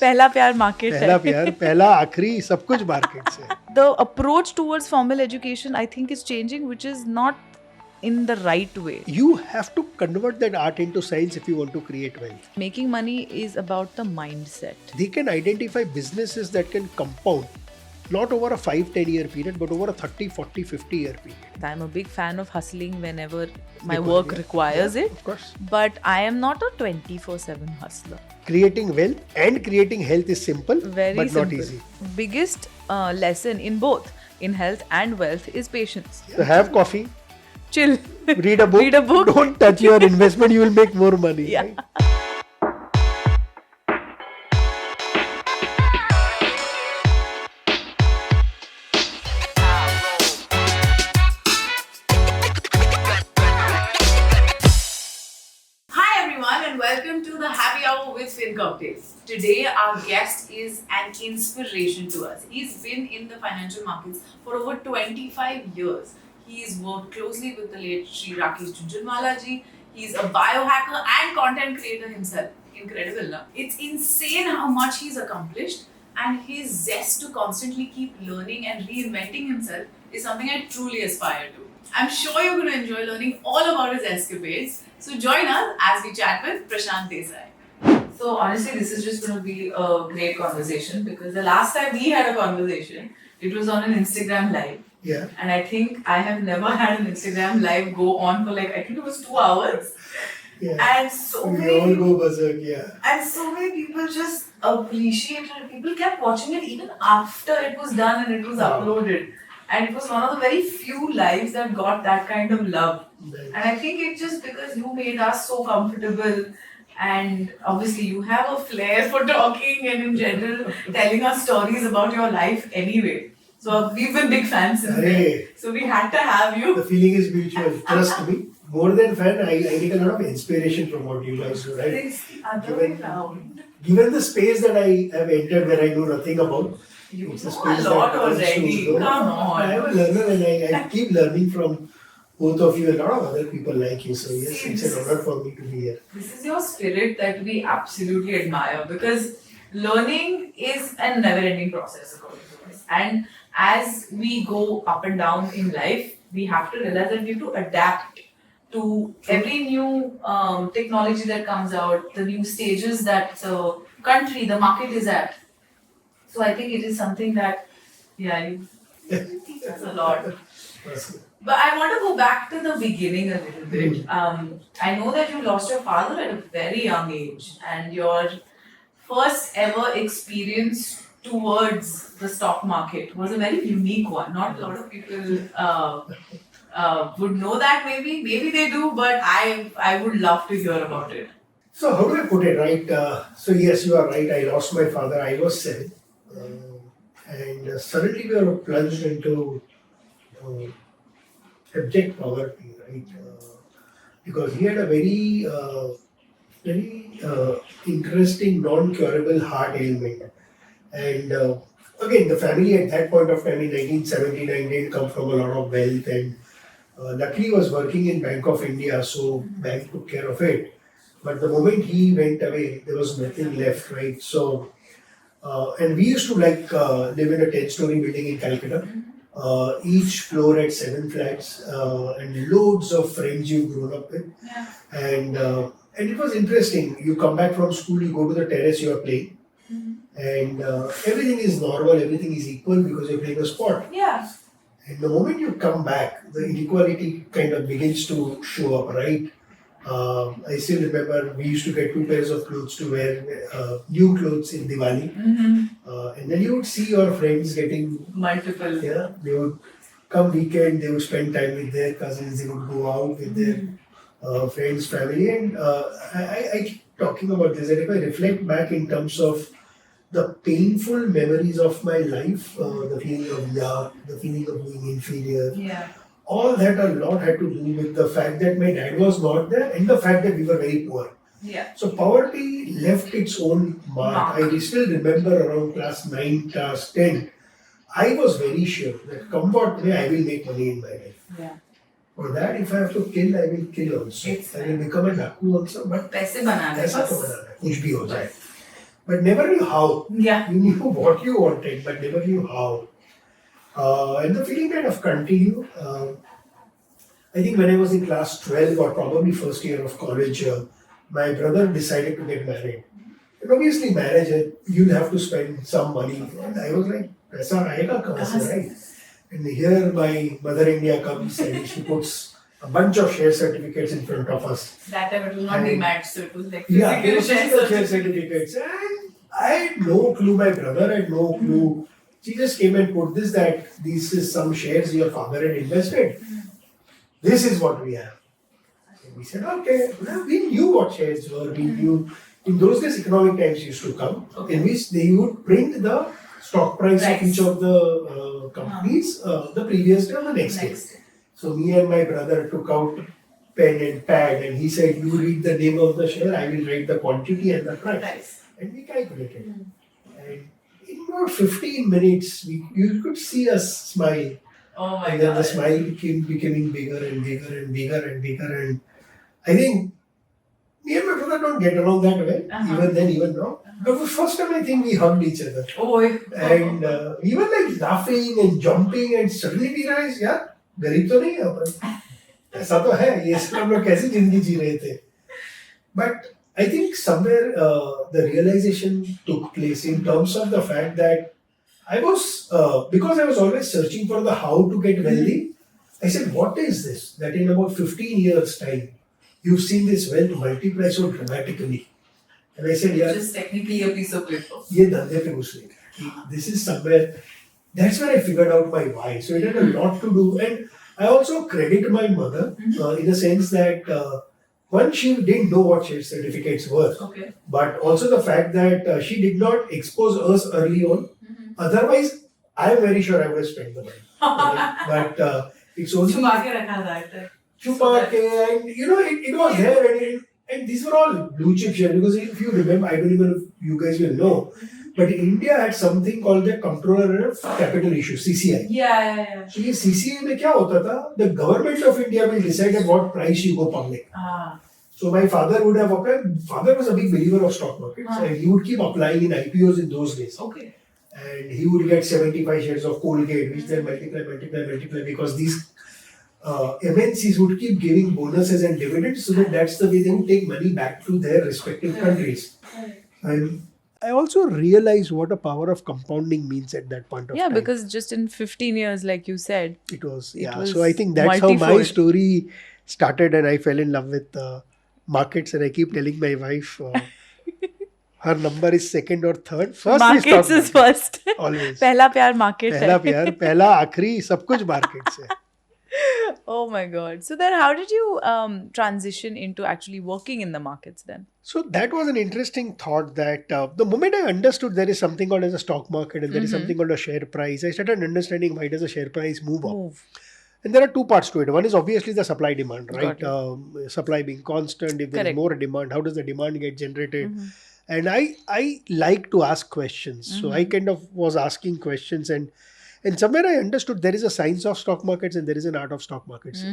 पहला प्यार market पहला है. प्यार, पहला आखिरी सब कुछ मार्केट से. The approach towards formal education, I think, is changing, which is not in the right way. You have to convert that art into science if you want to create wealth. Making money is about the mindset. They can identify businesses that can compound not over a 5-10 year period but over a 30, 40, 50 year period. I'm a big fan of hustling whenever my work requires it. Of course. But I am not a 24/7 hustler. Creating wealth and creating health is simple Very but simple. not easy. Biggest lesson in both, in health and wealth, is patience. So have coffee, Chill. read a book. Read a book. Don't touch your investment, you will make more money. Yeah. Right? Hi everyone and welcome to the Happy Hour with FinCocktail. Today our guest is an inspiration to us. He's been in the financial markets for over 25 years. He's worked closely with the late Shri Rakesh Jhunjhunwala ji. He's a biohacker and content creator himself. Incredible, na? It's insane how much he's accomplished, and his zest to constantly keep learning and reinventing himself is something I truly aspire to. I'm sure you're going to enjoy learning all about his escapades. So join us as we chat with Prashant Desai. So honestly, this is just going to be a great conversation because the last time we had a conversation, it was on an Instagram live. Yeah. And I think I have never had an Instagram live go on for I think it was 2 hours. Yeah. And so We many all go berserk, yeah. and so many people just appreciated it. People kept watching it even after it was done and it was uploaded. And it was one of the very few lives that got that kind of love. Right. And I think it's just because you made us so comfortable, and obviously you have a flair for talking and in general telling us stories about your life anyway. So we've been big fans since then. So we had to have The you. feeling is mutual. Trust me. More than fan, I get a lot of inspiration from what you guys do, right? It's the other way round. Given the space that I have entered where I know nothing about, You it's a know a space lot that I already. should know. Come I am on. a learner and I keep learning from both of you and a lot of other people like you. So yes, it's an honor for me to be here. This is your spirit that we absolutely admire because learning is a never-ending process according to us. And as we go up and down in life, we have to realize that we have to adapt to every new technology that comes out, the new stages that the country, the market is at. So I think it is something that, you teach us a lot. But I want to go back to the beginning a little bit. I know that you lost your father at a very young age, and your first ever experience towards the stock market was a very unique one. Not a lot of people would know that. Maybe they do, but I would love to hear about it. So how do I put it, right? So yes, you are right. I lost my father. I was 7. And suddenly we were plunged into abject poverty, right? Because he had a very interesting, non-curable heart ailment. And again, the family at that point of time in 1979 didn't come from a lot of wealth, and luckily was working in Bank of India, so bank took care of it. But the moment he went away, there was nothing left, right? So, and we used to live in a 10-story building in Calcutta. Each floor had 7 flats and loads of friends you've grown up with. Yeah. And it was interesting. You come back from school, you go to the terrace, you are playing. And everything is normal, everything is equal because you're playing a sport. Yeah. And the moment you come back, the inequality kind of begins to show up, right? I still remember we used to get 2 pairs of clothes to wear, new clothes in Diwali. And then you would see your friends getting Multiple. Yeah, they would come weekend, they would spend time with their cousins, they would go out with their friends, family. And I keep talking about this, that if I reflect back in terms of the painful memories of my life, the feeling of the feeling of being inferior, all that a lot had to do with the fact that my dad was not there and the fact that we were very poor. Yeah. So poverty left its own mark. I still remember around class 9, class 10, I was very sure that come what may, I will make money in my life. Yeah. For that, if I have to kill, I will kill also. I will become a डाकू also. But पैसे बनाने ऐसा तो बनाना है, कुछ भी हो जाए. but never knew how. Yeah. You knew what you wanted, but never knew how. And the feeling kind of continued. I think when I was in class 12 or probably first year of college, my brother decided to get married. And obviously, marriage, you'll have to spend some money. And I was like, Paisa aayega kahan se, right? And here my mother India comes and she puts a bunch of share certificates in front of us. That time it was not DMAT, so it was like Yeah, physical physical share certificates. And I had no clue, my brother had no clue. She just came and put that this is some shares your father had invested. This is what we have. And we said, okay. Well, we knew what shares were. We knew in those days economic times used to come in which they would print the stock price of each of the companies the previous day or the next day. So me and my brother took out pen and pad and he said, you read the name of the share, I will write the quantity and the price. And we calculated. And in about 15 minutes, you could see us smile. Oh my and then God. the smile becoming bigger and bigger and bigger and bigger. And I think me and my brother don't get along that well, even then, even now. But the first time I think we hugged each other. And we were like laughing and jumping and suddenly we realized, yeah, गरीब तो नहीं है अपन. ऐसा तो है, ये सब हम लोग कैसी जिंदगी जी रहे थे. But I think somewhere the realization took place in terms of the fact that I was, because I was always searching for the how to get wealthy, I said, what is this? That in about 15 years' time, you've seen this wealth multiply so dramatically. And I said, yeah. Just technically a piece of paper. ये धंधे पे घुस गए. This is somewhere, that's where I figured out my why. So it had a lot to do. And I also credit my mother in the sense that one, she didn't know what share certificates were. Okay. But also the fact that she did not expose us early on. Otherwise, I am very sure I would have spent the money. But it's only Chupa and it was there and these were all blue chip shares because if you remember, I don't even know if you guys will know, but India had something called the Controller of Capital Issue, CCI. Yeah. So ये CCI में क्या होता था? The government of India will decide at what price you go public. So my father would have applied. Father was a big believer of stock markets and he would keep applying in IPOs in those days. Okay. And he would get 75 shares of Colgate, which then multiply because these MNCs would keep giving bonuses and dividends, so that's the way they would take money back to their respective countries. And I also realized what a power of compounding means at that point of time. Yeah, because just in 15 years, like you said, it was. So I think that's how my story started, and I fell in love with markets. And I keep telling my wife, her number is second or third. First markets is first. Always. पहला प्यार market पहला प्यार, पहला आखिरी, सब कुछ markets है. Oh my God. So then how did you transition into actually working in the markets then? So that was an interesting thought that the moment I understood there is something called as a stock market and there is something called a share price, I started understanding why does a share price move up. And there are two parts to it. One is obviously the supply demand, right? Supply being constant. If there is more demand, how does the demand get generated? And I like to ask questions. So I kind of was asking questions and somewhere I understood there is a science of stock markets and there is an art of stock markets.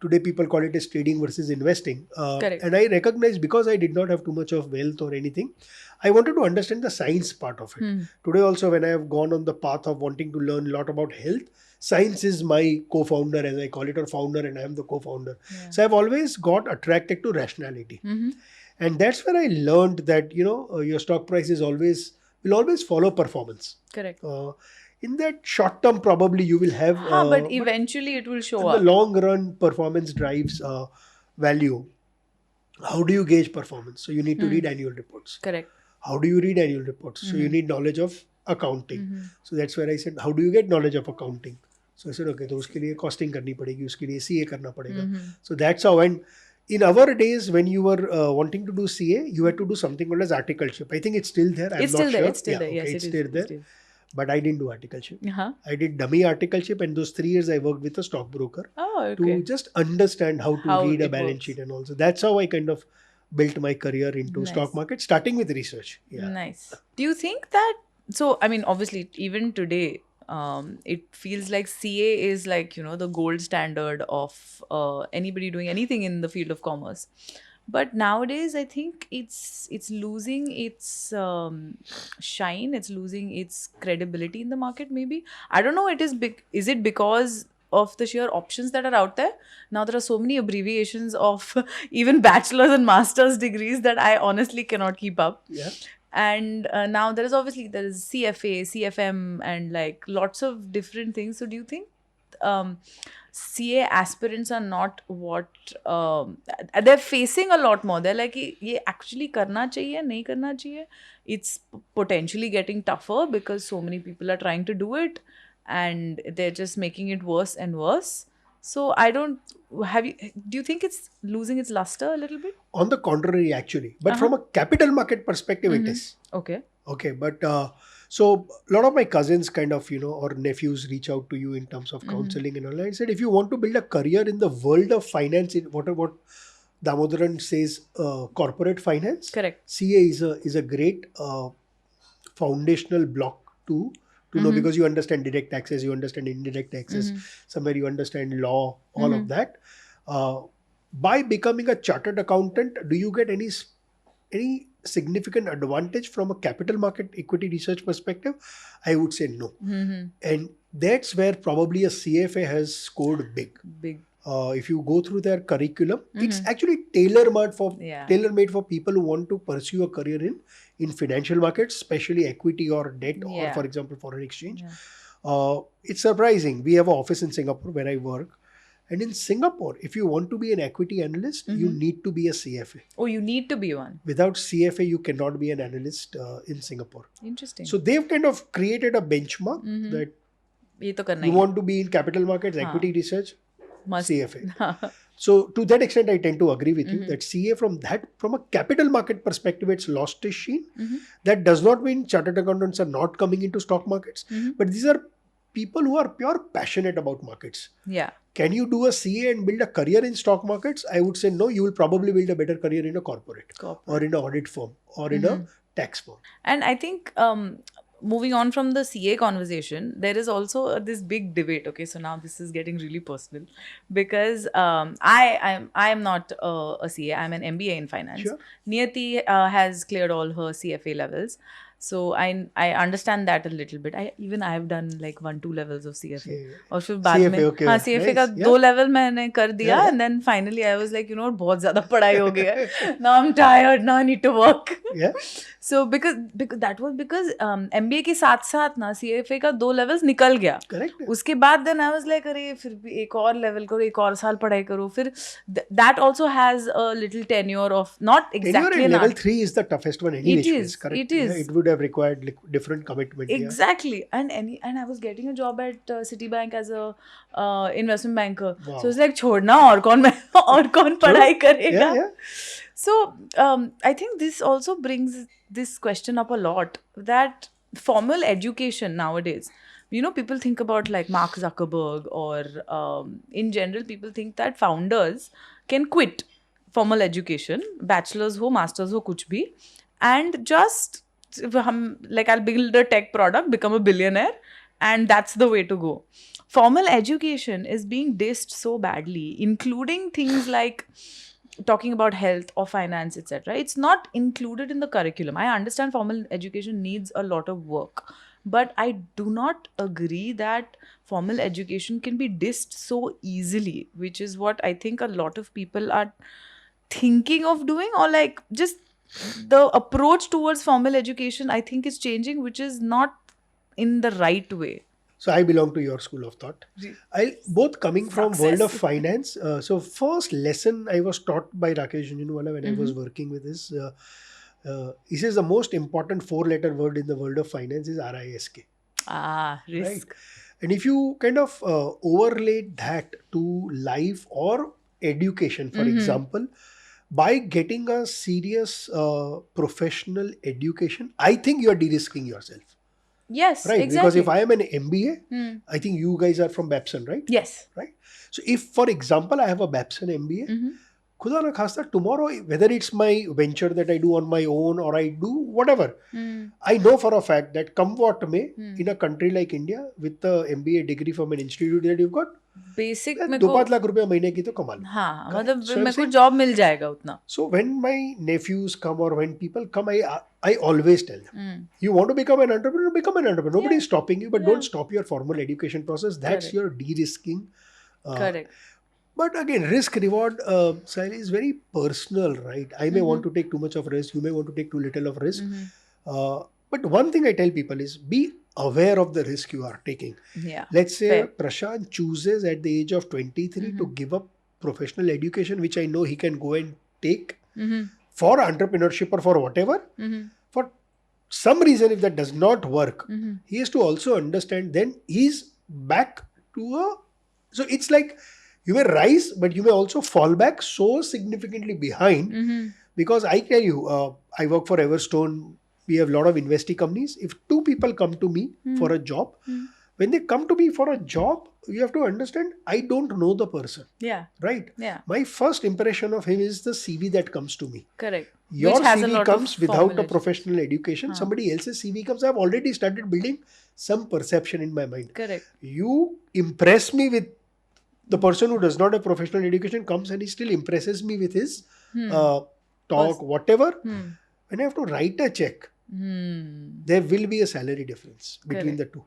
Today people call it as trading versus investing. And I recognized because I did not have too much of wealth or anything, I wanted to understand the science part of it. Today also when I have gone on the path of wanting to learn a lot about health, science is my co-founder as I call it, or founder, and I am the co-founder. So I've always got attracted to rationality. And that's where I learned that, your stock price will always follow performance. Correct. In that short term, probably you will have. But eventually it will show up. In the long run, performance drives value. How do you gauge performance? So you need to read annual reports. Correct. How do you read annual reports? So you need knowledge of accounting. So that's where I said, how do you get knowledge of accounting? So I said, okay, तो उसके लिए costing करनी पड़ेगी, उसके लिए CA करना पड़ेगा. So that's how. And in our days, when you were wanting to do CA, you had to do something called as articleship. I think it's still there. It's still there. It's still there. Yes, it's still there. But I didn't do articleship. I did dummy articleship, and those 3 years I worked with a stockbroker to just understand how to read a balance sheet and all. So that's how I kind of built my career into stock market, starting with research. Nice. Do you think that, so I mean, obviously, even today, it feels like CA is like, the gold standard of anybody doing anything in the field of commerce. But nowadays I think it's losing its shine, it's losing its credibility in the market. Maybe, I don't know, it is big. Is it because of the sheer options that are out there? Now there are so many abbreviations of even bachelor's and master's degrees that I honestly cannot keep up. Yeah. And now there is CFA, CFM, and like lots of different things. So do you think um, CA aspirants are not what they're facing a lot more? They're like, ये actually करना चाहिए, नहीं करना चाहिए. It's potentially getting tougher because so many people are trying to do it, and they're just making it worse and worse. So I don't have you. Do you think it's losing its luster a little bit? On the contrary, actually. But from a capital market perspective, it is. Okay. Okay, but so a lot of my cousins kind of, or nephews reach out to you in terms of counseling and all. I said, if you want to build a career in the world of finance, what Damodaran says, corporate finance, Correct. CA is a great foundational block to know, because you understand direct taxes, you understand indirect taxes, somewhere you understand law, all of that. By becoming a chartered accountant, do you get any significant advantage from a capital market equity research perspective? I would say no. And that's where probably a CFA has scored big. If you go through their curriculum, it's actually tailor-made for people who want to pursue a career in financial markets, especially equity or debt, or for example foreign exchange. It's surprising. We have an office in Singapore where I work. And in Singapore, if you want to be an equity analyst, you need to be a CFA. Oh, you need to be one. Without CFA, you cannot be an analyst in Singapore. Interesting. So they've kind of created a benchmark that you want to be in capital markets, equity research, CFA. So to that extent, I tend to agree with you that CA from a capital market perspective, it's lost its sheen. That does not mean chartered accountants are not coming into stock markets, but these are people who are pure passionate about markets. Yeah. Can you do a CA and build a career in stock markets? I would say no. You will probably build a better career in a corporate. Or in an audit firm or in a tax firm. And I think moving on from the CA conversation, there is also this big debate. Okay, so now this is getting really personal because I am not a CA. I'm an MBA in finance. Sure. Niyati has cleared all her CFA levels. So I understand that a little bit. I have done like 1-2 levels of CFA. और फिर बाद में हाँ CFA का 2 level मैंने कर दिया, and then finally I was like, बहुत ज़्यादा पढ़ाई हो गया है. Now I'm tired. Now I need to work. Yeah. So because MBA के साथ साथ ना CFA का 2 levels निकल गया. Correct. उसके बाद then I was like, अरे फिर भी एक और level करो, एक और साल पढ़ाई करो. फिर that also has a little tenure of not exactly. Tenure in level 3 is the toughest one anyway. It is. Correct. It is. Yeah, it would have required different commitment. Exactly. And I was getting a job at Citibank as a investment banker. Wow. So it's like छोड़ना और कौन पढ़ाई करेगा. Yeah. So I think this also brings this question up a lot, that formal education nowadays, people think about like Mark Zuckerberg or in general people think that founders can quit formal education, bachelor's ho, master's ho, kuch bhi, and just I'll build a tech product, become a billionaire, and that's the way to go. Formal education is being dissed so badly, including things like talking about health or finance, etc. It's not included in the curriculum. I understand formal education needs a lot of work, but I do not agree that formal education can be dissed so easily, which is what I think a lot of people are thinking of doing, or like just the approach towards formal education I think is changing, which is not in the right way. So I belong to your school of thought. Both coming from world of finance. So first lesson I was taught by Rakesh Jhunjhunwala when I was working with this. He says the most important 4-letter word in the world of finance is RISK. Risk. Right? And if you kind of overlay that to life or education, for example, by getting a serious professional education, I think you are de-risking yourself. Yes, right. Exactly. Because if I am an MBA, I think you guys are from Babson, right? Yes. Right. So if, for example, I have a Babson MBA, खुदा ना खास्ता tomorrow, whether it's my venture that I do on my own or I do whatever, I know for a fact that come what may, in a country like India with the MBA degree from an institute that you've got, basic मेरे 2-5 को लाख रुपया महीने की तो कमा लो. हाँ Correct? मतलब So I'm मेरे को saying, जॉब मिल जाएगा उतना. so when my nephews come or when people come, I always tell them, you want to become an entrepreneur, become an entrepreneur. Nobody is stopping you, but don't stop your formal education process. That's Correct. your de-risking. Correct. But again, risk reward, Sayali, is very personal, right? I may want to take too much of risk. You may want to take too little of risk. But one thing I tell people is be aware of the risk you are taking. Yeah. Let's say Fair. Prashant chooses at the age of 23 to give up professional education, which I know he can go and take for entrepreneurship or for whatever. For some reason, if that does not work, he has to also understand then he's back to a... So it's like you may rise, but you may also fall back so significantly behind. Because I tell you, I work for Everstone. We have a lot of investee companies. If two people come to me for a job, when they come to me for a job, you have to understand, I don't know the person. Yeah. Right? Yeah. My first impression of him is the CV that comes to me. Correct. Your Which has a CV lot comes of without a formal professional education. Somebody else's CV comes. I've already started building some perception in my mind. Correct. You impress me with the person who does not have professional education comes and he still impresses me with his talk, whatever. When I have to write a check, there will be a salary difference between the two.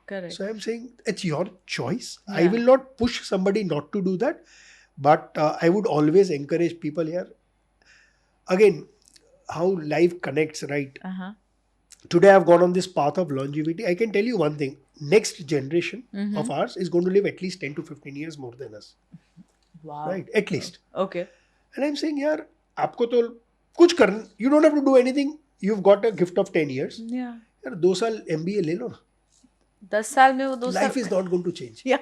Correct. So I'm saying it's your choice. I will not push somebody not to do that. But I would always encourage people here. Again, how life connects, right? Today I've gone on this path of longevity. I can tell you one thing. Next generation of ours is going to live at least 10 to 15 years more than us. Wow. Right? At least. Okay. And I'm saying, yaar, aapko to kuch karna, you don't have to do anything. You've got a gift of 10 years. Yeah. Yaar, 2 saal MBA le lo na. 10 साल में वो 2 Life साल is not going to change. Yeah.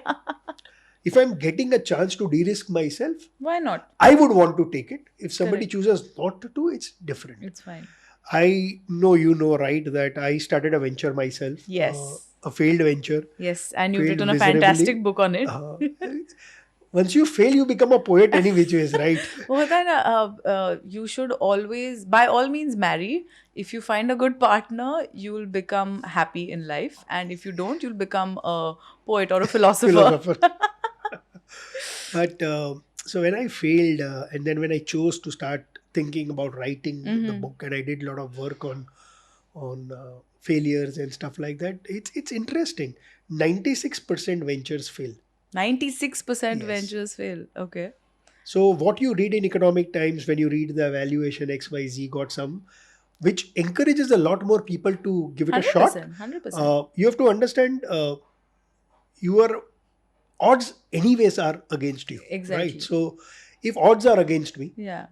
If I'm getting a chance to de-risk myself, Why not? I would want to take it. If somebody chooses not to, it's different. It's fine. I know you know, right, that I started a venture myself. Yes. A failed venture. Yes, and you've Failed written a miserably. fantastic book on it. Once you fail, you become a poet any which ways, right? होता है ना, you should always, by all means, marry. If you find a good partner, you'll become happy in life. And if you don't, you'll become a poet or a philosopher. But so when I failed, and then when I chose to start thinking about writing the book, and I did a lot of work on failures and stuff like that, it's interesting. 96% ventures fail. 96% Yes. ventures fail. Okay. So what you read in Economic Times, when you read the evaluation XYZ got some, which encourages a lot more people to give it a shot. 100%. You have to understand your odds anyways are against you. Exactly. Right? So if odds are against me, Yeah.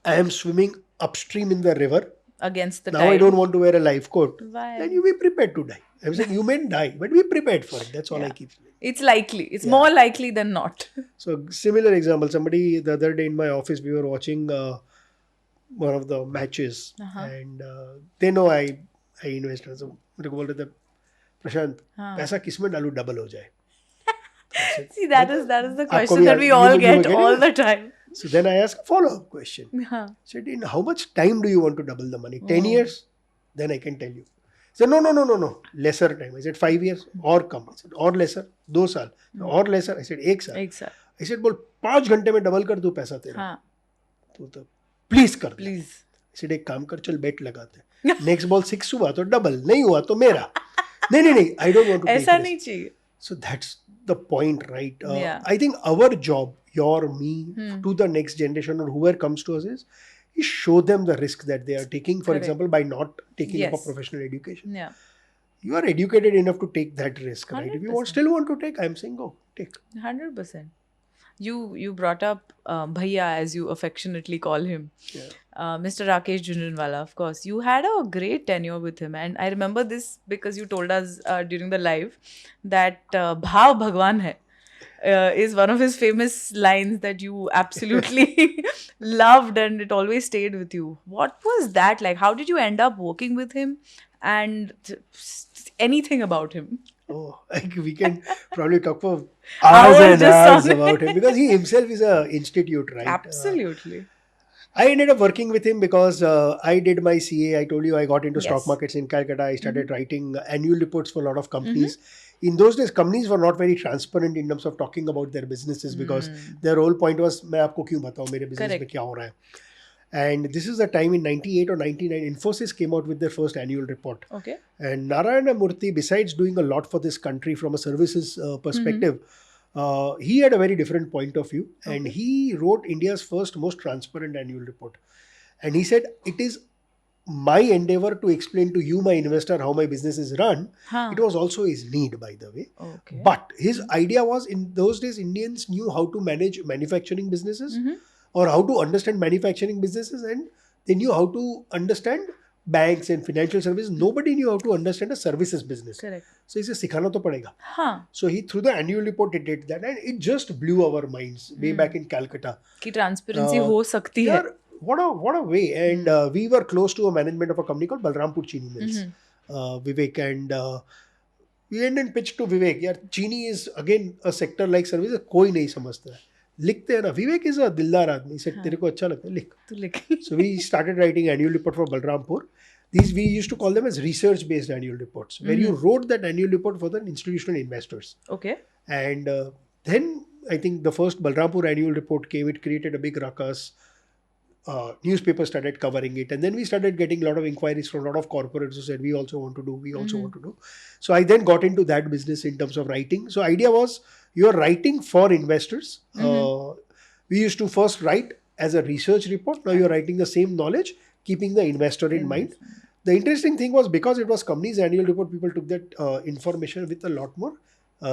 I am swimming upstream in the river. Against the Now tide. I don't want to wear a life coat. Why? Then you be prepared to die. I'm saying you may die, but be prepared for it. That's all I keep saying. It's likely. It's more likely than not. So similar example, somebody the other day in my office, we were watching one of the matches and they know I invest. So मेरे को बोल रहे थे, प्रशांत, पैसा किस में डालूं double हो जाए? See, that is the आपको question भी that we you all will get get all it? the time. So then I asked a follow-up question. Yeah. I said, in how much time do you want to double the money? 10 years? Then I can tell you. He said, no. Lesser time. I said, 5 years or come. I said, or lesser. 2 साल. Or lesser. I said, 1 साल. एक साल. I said, बोल 5 घंटे में double कर दूं पैसा तेरा. हाँ. तो प्लीज कर दे. Please. I said, एक काम कर, चल बेट लगाते. नेक्स्ट बॉल 6 हुआ तो डबल, नहीं हुआ तो मेरा. नहीं. I don't want to take ऐसा risk. नहीं चाहिए. So that's the point, right? Yeah. I think our job, your, me, to the next generation or whoever comes to us is show them the risk that they are taking. For Correct. example, by not taking up a Yes. professional education. Yeah. You are educated enough to take that risk, right? If you 100%. still want to take, I'm saying go, take. 100%. You brought up Bhaiya, as you affectionately call him. Yeah. Mr. Rakesh Jhunjhunwala, of course. You had a great tenure with him. And I remember this because you told us during the live that Bhav Bhagwan hai is one of his famous lines that you absolutely loved and it always stayed with you. What was that like? How did you end up working with him and anything about him? Oh, like we can probably talk for hours Hours and just hours on about him because he himself is a institute, right? Absolutely. I ended up working with him because I did my CA. I told you I got into stock Yes. markets in Calcutta. I Mm-hmm. started writing annual reports for a lot of Mm-hmm. companies. In those days, companies were not very transparent in terms of talking about their businesses because their whole point was, मैं आपको क्यों बताऊं मेरे business में Correct. क्या हो रहा है. And this is the time in 98 or 99, Infosys came out with their first annual report. Okay. And Narayana Murthy, besides doing a lot for this country from a services perspective, he had a very different point of view. And Okay. he wrote India's first most transparent annual report. And he said, it is my endeavor to explain to you, my investor, how my business is run. Huh. It was also his need, by the way. Okay. But his idea was, in those days, Indians knew how to manage manufacturing businesses or how to understand manufacturing businesses, and they knew how to understand banks and financial services. Nobody knew how to understand a services business. Correct. So he said, सिखाना तो पड़ेगा. Huh. So he, through the annual report, he did that, and it just blew our minds way back in Calcutta. कि transparency Uh, हो सकती है. Yeah, what a way. And we were close to a management of a company called Balrampur Chini Mills, Vivek, and we went and pitched to Vivek. यार चीनी is again a sector like service, कोई नहीं समझता है. लिखते हैं ना, Vivek is a दिलदार आदमी. He said, तेरे को अच्छा लगता है, लिख. तू लिख. So we started writing annual report for Balrampur. These we used to call them as research-based annual reports, where you wrote that annual report for the institutional investors. Okay. And then I think the first Balrampur annual report came. It created a big ruckus. Newspapers started covering it, and then we started getting a lot of inquiries from a lot of corporates who said, we also want to do, we also want to do. So I then got into that business in terms of writing. So idea was, you're writing for investors. We used to first write as a research report. Now you're writing the same knowledge, keeping the investor in mind. The interesting thing was, because it was company's annual report, people took that information with a lot more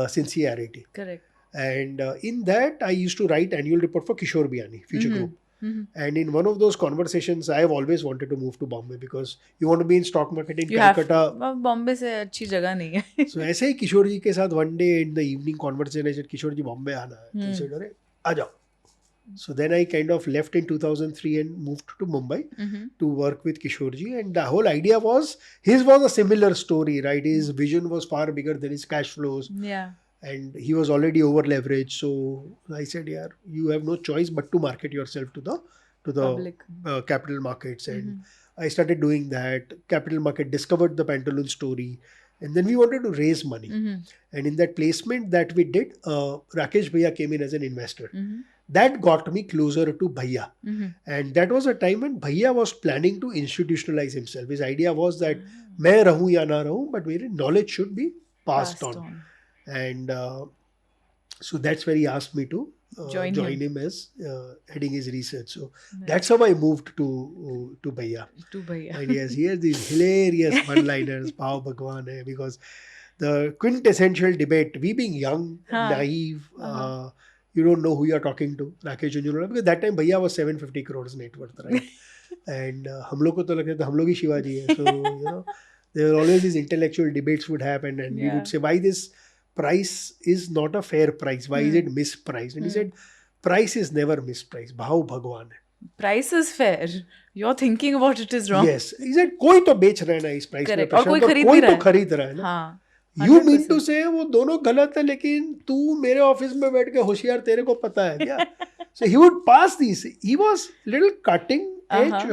sincerity. Correct. And in that, I used to write annual report for Kishore Biyani, Future Group. And in one of those conversations, I have always wanted to move to Bombay because you want to be in stock market in Calcutta. Bombay से अच्छी जगह नहीं है. So ऐसे ही किशोर जी के साथ one day in the evening conversation, I said, किशोर जी बॉम्बे आना है. He said, अरे आ जाओ. So then I kind of left in 2003 and moved to Mumbai to work with Kishore ji. And the whole idea was, his was a similar story, right? His vision was far bigger than his cash flows. Yeah. And he was already over leveraged. So I said, yeah, you have no choice but to market yourself to the Public. Capital markets. And I started doing that. Capital market discovered the Pantaloon story. And then we wanted to raise money. And in that placement that we did, Rakesh Bhaiya came in as an investor. That got me closer to Bhaiya. And that was a time when Bhaiya was planning to institutionalize himself. His idea was that मैं रहूं या ना रहूं, but मेरी knowledge should be passed on. And so that's where he asked me to join him as heading his research. So that's how I moved to Bhaiya. To Bhaiya. And yes, he has these hilarious one-liners, Bhao Bhagwan hai, because the quintessential debate, we being young, naive, you don't know who you're talking to, Rakesh Jhunjhunwala, because that time Bhaiya was 750 crores net worth, right? And हम लोग को तो लगता था हम लोग ही शिवाजी है. So you know, there were always these intellectual debates would happen, and we would say, why this price is not a fair price? Why is it mispriced? And he said, price is never mispriced. Bhao Bhagwan hai. Price is fair. You're thinking about it is wrong. Yes. He said, कोई तो बेच रहा है ना इस price में, और कोई खरीद कोई भी रहा तो है. खरीद रहा है ना. हाँ. You mean to say वो दोनों गलत है, लेकिन तू मेरे ऑफिस में बैठ के होशियार, तेरे को पता है क्या? So he would pass these. He was little cutting edge,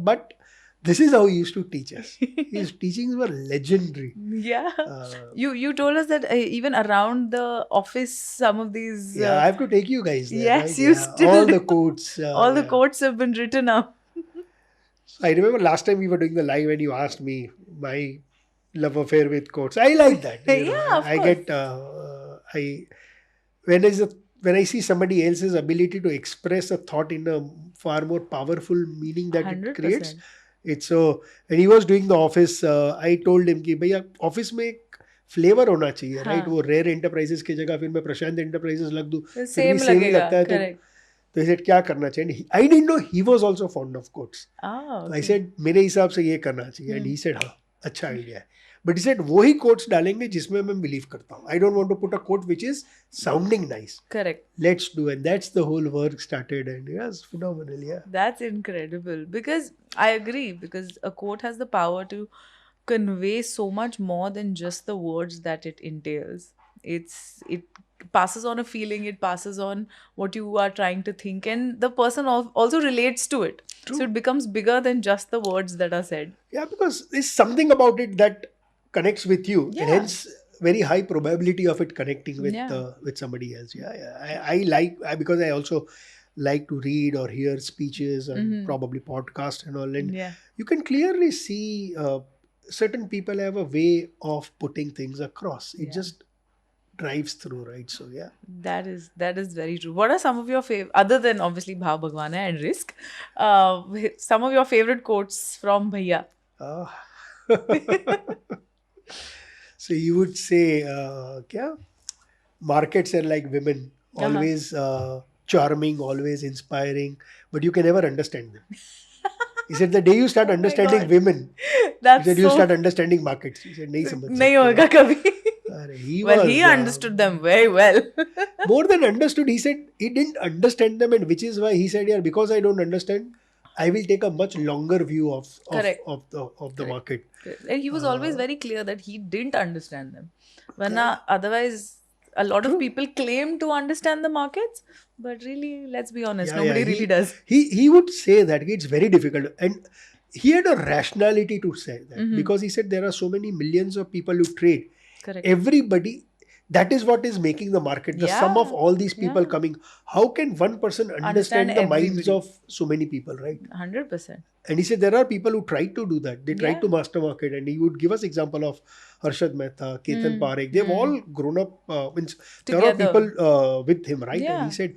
but this is how he used to teach us. His teachings were legendary. Yeah. You told us that even around the office, some of these. Yeah, I have to take you guys there. Yes, right? you still. All the quotes. All the quotes have been written up. I remember last time we were doing the live and you asked me my love affair with quotes. I like that. Yeah, of I course. Get when I see somebody else's ability to express a thought in a far more powerful meaning that 100%. it creates. It's so. When he was doing the office, I told him कि भैया office में एक flavour होना चाहिए, right? वो rare enterprises की जगह फिर मैं प्रशांत एंटरप्राइजेस लग दूं, सेम लगेगा. Correct. तो he said क्या करना चाहिए? I didn't know he was also fond of quotes. Okay. I said मेरे हिसाब से ये करना चाहिए. And he said हाँ, अच्छा आइडिया है. But he said वही quotes डालेंगे जिसमें मैं बिलीव करता हूँ. I don't want to put a quote which is sounding nice. Correct. Let's do, and that's the whole work started, and it was phenomenal. Yeah. That's incredible, because I agree, because a quote has the power to convey so much more than just the words that it entails. It passes on a feeling, it passes on what you are trying to think, and the person also relates to it. So True. it becomes bigger than just the words that are said. Yeah, because there's something about it that connects with you, and Yeah. hence very high probability of it connecting Yeah. with somebody else. Yeah, yeah. Because I also like to read or hear speeches and probably podcast and all, and Yeah. you can clearly see certain people have a way of putting things across. It Yeah. just drives through, right? So yeah. That is very true. What are some of your favorite, other than obviously Bhav Bhagwana and Risk, some of your favorite quotes from Bhaiya? Uh, so you would say, kya? Markets are like women, always charming, always inspiring, but you can never understand them. He said the day you start Oh my understanding God. women, he That's said you so start understanding markets. He said nahi samajh नहीं sakte होगा ho." कभी. He Well, was he understood them very well. more than understood. He said he didn't understand them, and which is why he said, "Yeah, because I don't understand, I will take a much longer view Correct. of the Correct. market." Correct. And he was always Uh, very clear that he didn't understand them. yeah, Varna, otherwise, a lot of true. people claim to understand the markets, but really, let's be honest, Yeah, yeah. nobody really does. He would say that it's very difficult, and he had a rationality to say that because he said there are so many millions of people who trade. Correct. Everybody, that is what is making the market. The sum of Yeah. all these people Yeah. coming. How can one person Understand understand the minds everybody. of so many people, right? 100%. And he said there are people who tried to do that. They tried Yeah. to master market, and he would give us example of Harshad Mehta, Ketan Parekh. They've all grown up. There are Together. people with him, right? And Yeah. he said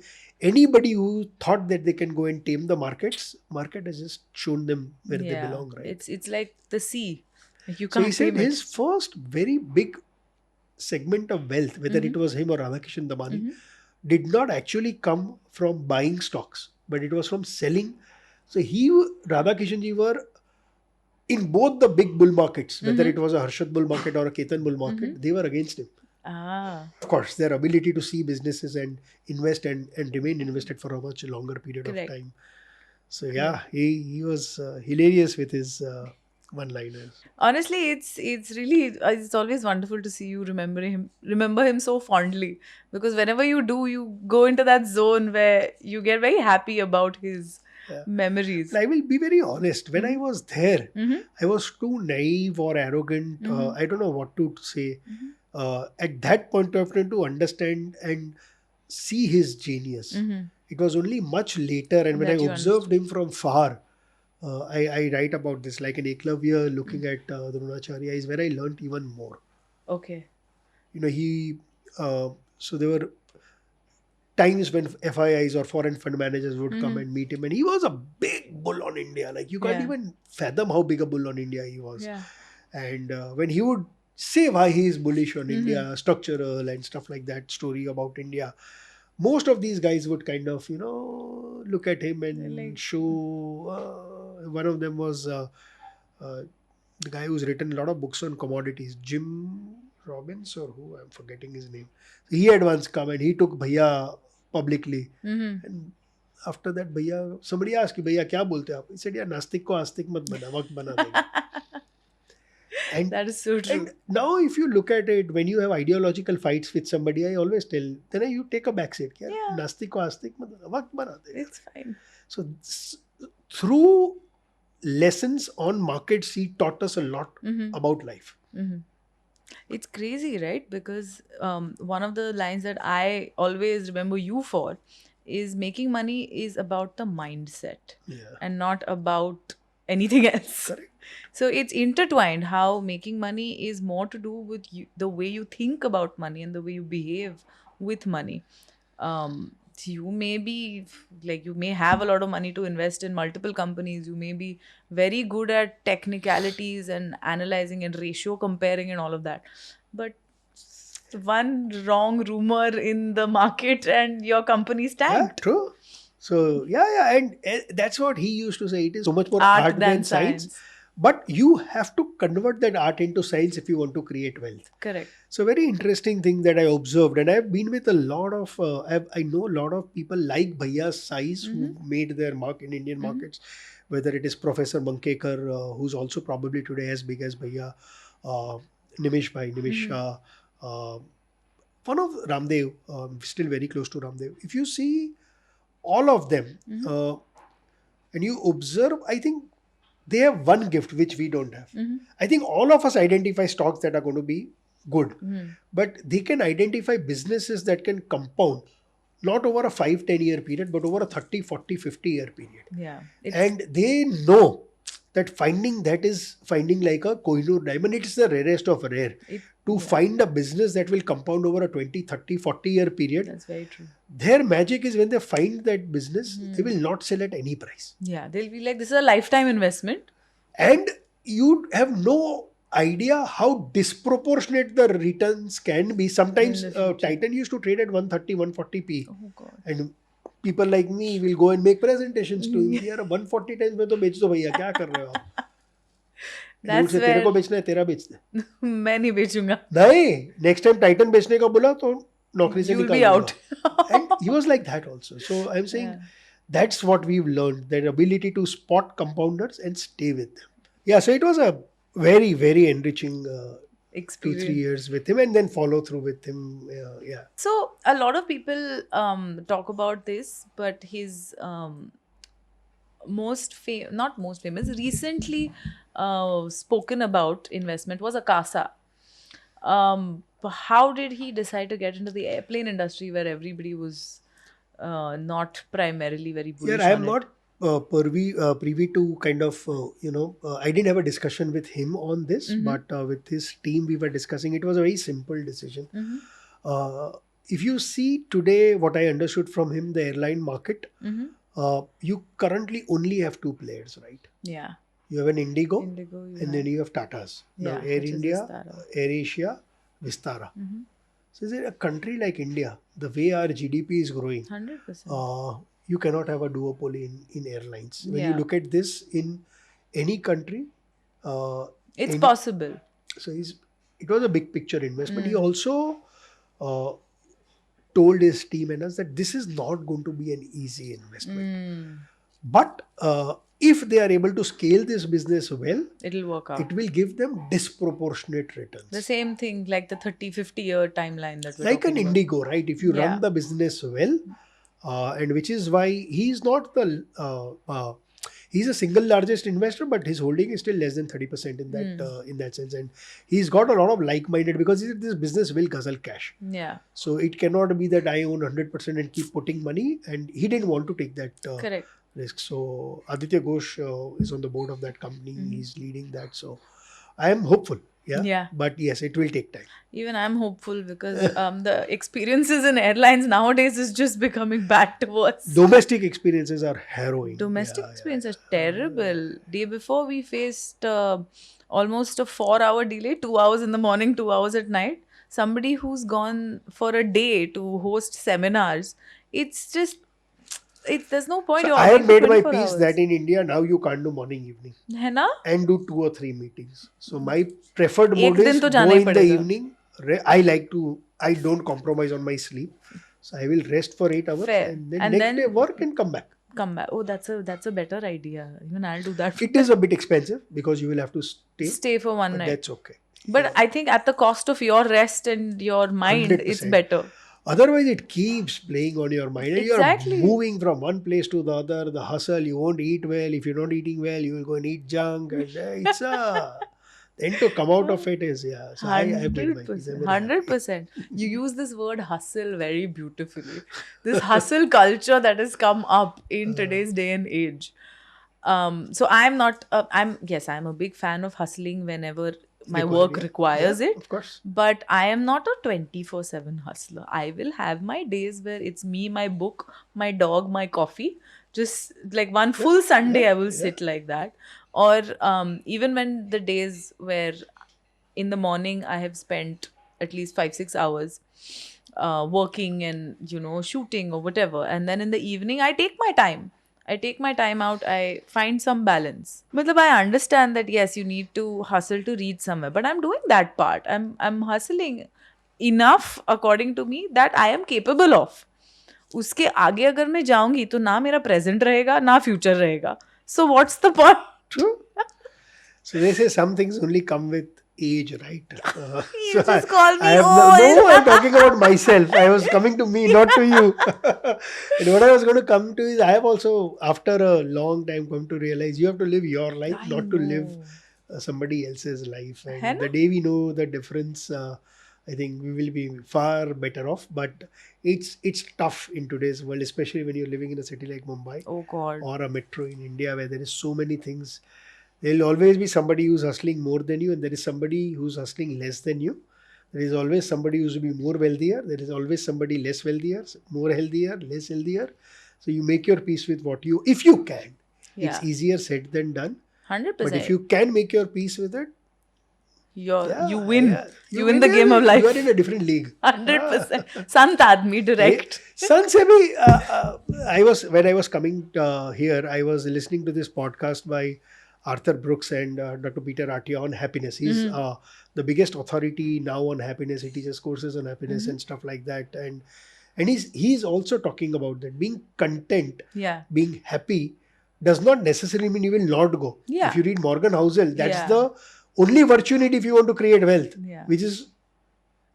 anybody who thought that they can go and tame the market has just shown them where they Yeah. belong, right? It's like the sea. Like you So he can't said tame it. his first very big segment of wealth, whether it was him or Radhakishan Damani, did not actually come from buying stocks, but it was from selling. So Radhakishan were in both the big bull markets, whether it was a Harshad bull market or a Ketan bull market, they were against him. Ah. Of course, their ability to see businesses and invest and remain invested for a much longer period Correct. of time. So yeah, he was hilarious with his one-liners. Honestly, it's really it's always wonderful to see you remember him so fondly, because whenever you do, you go into that zone where you get very happy about his memories. And I will be very honest. When I was there, I was too naive or arrogant. I don't know what to say. At that point of time, to understand and see his genius. It was only much later, and when I That you observed him from far, I write about this, like an Eklavya looking at Dronacharya, is where I learnt even more. Okay. So there were times when FIIs or foreign fund managers would come and meet him, and he was a big bull on India. Like you can't even fathom how big a bull on India he was. Yeah. And when he would say why he is bullish on India, structural and stuff like that, story about India, most of these guys would kind of, look at him and show. One of them was the guy who's written a lot of books on commodities, Jim Robbins or who, I'm forgetting his name. He had once come and he took Bhaiya publicly. And after that, Bhaiya, somebody asked, Bhaiya, kya bolte aap? He said, yeah, Nastik ko Astik mat bana, waqt bana denge. And that is so true. And now, if you look at it, when you have ideological fights with somebody, I always tell, then you take a back seat. Yeah. Nastik ko astik mat bana, waqt bana denge. It's fine. So, through lessons on markets, he taught us a lot about life. It's crazy, right? Because one of the lines that I always remember you for is making money is about the mindset and not about anything else. Correct. So it's intertwined, how making money is more to do with the way you think about money and the way you behave with money. You may be like, you may have a lot of money to invest in multiple companies. You may be very good at technicalities and analyzing and ratio comparing and all of that. But one wrong rumor in the market and your company's tanked. Yeah, true. So, and that's what he used to say. It is so much more art than science. But you have to convert that art into science if you want to create wealth. Correct. So very interesting thing that I observed, and I've been with a lot of, I know a lot of people like Bhaiya's size who made their mark in Indian markets, whether it is Professor Mankekar, who's also probably today as big as Bhaiya, uh, Nimish Shah, uh, one of Ramdev, still very close to Ramdev. If you see all of them, and you observe, I think they have one gift which we don't have. I think all of us identify stocks that are going to be good, but they can identify businesses that can compound not over a 5-10 year period, but over a 30-40-50 year period. Yeah. And they know that finding that is finding like a Kohinoor diamond. It's the rarest of rare. To find a business that will compound over a 20-30-40 year period. That's very true. Their magic is when they find that business, they will not sell at any price. Yeah, they'll be like, this is a lifetime investment. And you have no idea how disproportionate the returns can be. Sometimes Titan used to trade at 130-140p. Oh God. And people like me will go and make presentations to him. यार 140 times में तो बेच दो भैया, क्या कर रहे हो आप? That's where तेरे को बेचना है, तेरा बेच दे. मैं नहीं बेचूंगा. नहीं, next time Titan बेचने का बोला तो नौकरी से You'll निकाल be out. And he was like that also. So I'm saying that's what we've learned, that ability to spot compounders and stay with them. Yeah, so it was a very, very enriching Experience. 2-3 years with him, and then follow through with him. Yeah. So a lot of people talk about this, but his not most famous, recently spoken about investment was Akasa. How did he decide to get into the airplane industry where everybody was not primarily very bullish? Yeah, I am not privy to kind of, I didn't have a discussion with him on this, but with his team we were discussing. It was a very simple decision. If you see today, what I understood from him, the airline market, you currently only have two players, right? Yeah. You have an Indigo, yeah. and then you have Tatas. Now, Yeah, Air which is India, Vistara. Air Asia, Vistara. So, is it a country like India, the way our GDP is growing, 100%. you cannot have a duopoly in airlines. When you Yeah. look at this in any country, It's possible. so it was a big picture investment. He also told his team and us that this is not going to be an easy investment. But if they are able to scale this business well, It'll work out. it will give them disproportionate returns. The same thing like the 30-50 year timeline that we're Like an talking about. Indigo, right? If you Yeah. run the business well, and which is why he's not the he's a single largest investor, but his holding is still less than 30% in that sense, and he's got a lot of like-minded, because this business will guzzle cash. Yeah. So it cannot be that I own 100% and keep putting money, and he didn't want to take that Correct. risk. So Aditya Ghosh is on the board of that company. He's leading that. So I am hopeful. Yeah. But yes, it will take time. Even I'm hopeful because the experiences in airlines nowadays is just becoming bad to us. Domestic experiences are harrowing. Domestic experience is terrible. Day before we faced almost a 4-hour delay, 2 hours in the morning, 2 hours at night. Somebody who's gone for a day to host seminars. It's just, there's no point. So I have made my peace that in India now you can't do morning evening. है ना? And do 2 or 3 meetings. So my preferred एक mode दिन is तो go जाना ही in the पड़ेगा. evening. I don't compromise on my sleep. So I will rest for 8 hours Fair. and then And next then- day work and come back. Come back. Oh, that's a better idea. Even I'll do that. It is a bit expensive because you will have to Stay for one but night. that's okay. But I think at the cost of your rest and your mind, it's 100%. better. Otherwise, it keeps playing on your mind. And Exactly. you're moving from one place to the other. The hustle, you won't eat well. If you're not eating well, you will go and eat junk. And it's then to come out of it is, yeah. So I made my peace. I'm very happy. 100%. You use this word hustle very beautifully. This hustle culture that has come up in today's day and age. So I'm not, I'm a big fan of hustling whenever my work requires it. Of course. But I am not a 24/7 hustler. I will have my days where it's me, my book, my dog, my coffee. Just like one full Sunday, I will sit like that. Or even when the days where in the morning I have spent at least 5-6 hours working and, shooting or whatever. And then in the evening, I take my time. I take my time out. I find some balance. Matlab, I understand that yes, you need to hustle to reach somewhere, but I'm doing that part. I'm hustling enough according to me that I am capable of. उसके आगे अगर मैं जाऊंगी तो ना मेरा present रहेगा ना future रहेगा. So what's the point? True. So they say some things only come with age, right? You just call I me have old. I'm talking about myself. I was coming to me, not to you. And what I was going to come to is I have also, after a long time, come to realize you have to live your life, I not to live know. somebody else's life. है And ना? the day we know the difference, I think we will be far better off. But it's tough in today's world, especially when you're living in a city like Mumbai Oh God. or a metro in India where there is so many things. There will always be somebody who's hustling more than you, and there is somebody who's hustling less than you. There is always somebody who's be more wealthier. There is always somebody less wealthier, more healthier, less healthier. So you make your peace with what you, if you can. It's Yeah. easier said than done. But if 100%. you can make your peace with it, You yeah, win. yeah, You win the game of You are life. in a different league. 100%. Sant Admi direct. Son se bhi, I was when I was coming here, I was listening to this podcast by Arthur Brooks and Dr. Peter Attia on happiness. He's the biggest authority now on happiness. He teaches courses on happiness and stuff like that. And he's also talking about that being content, Yeah. being happy does not necessarily mean you will not go. Yeah. If you read Morgan Housel, that's Yeah. the only virtue you need if you want to create wealth, Yeah. which is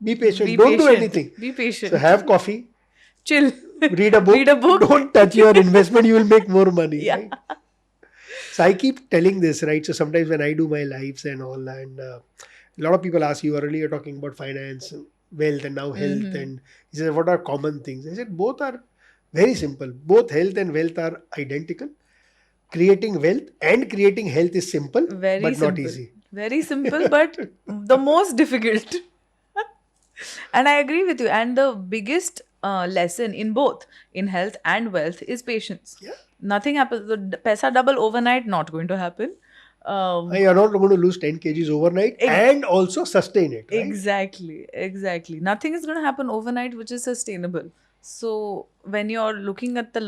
be patient. Be Don't do patient. anything. Be patient. So have coffee, Chill. read a book. Read a book. Don't touch your investment. You will make more money. Yeah. Right? So I keep telling this, right? So sometimes when I do my lives and all, and a lot of people ask you earlier talking about finance, wealth, and now health, and he said, what are common things? I said both are very simple. Both health and wealth are identical. Creating wealth and creating health is simple, Very but simple. not easy. Very simple, but the most difficult. And I agree with you. And the biggest lesson in both, in health and wealth, is patience. Yeah. Nothing happens. The paisa double overnight, not going to happen. You are not going to lose 10 kgs overnight and also sustain it, right? Exactly. Nothing is going to happen overnight which is sustainable. So when you're looking at the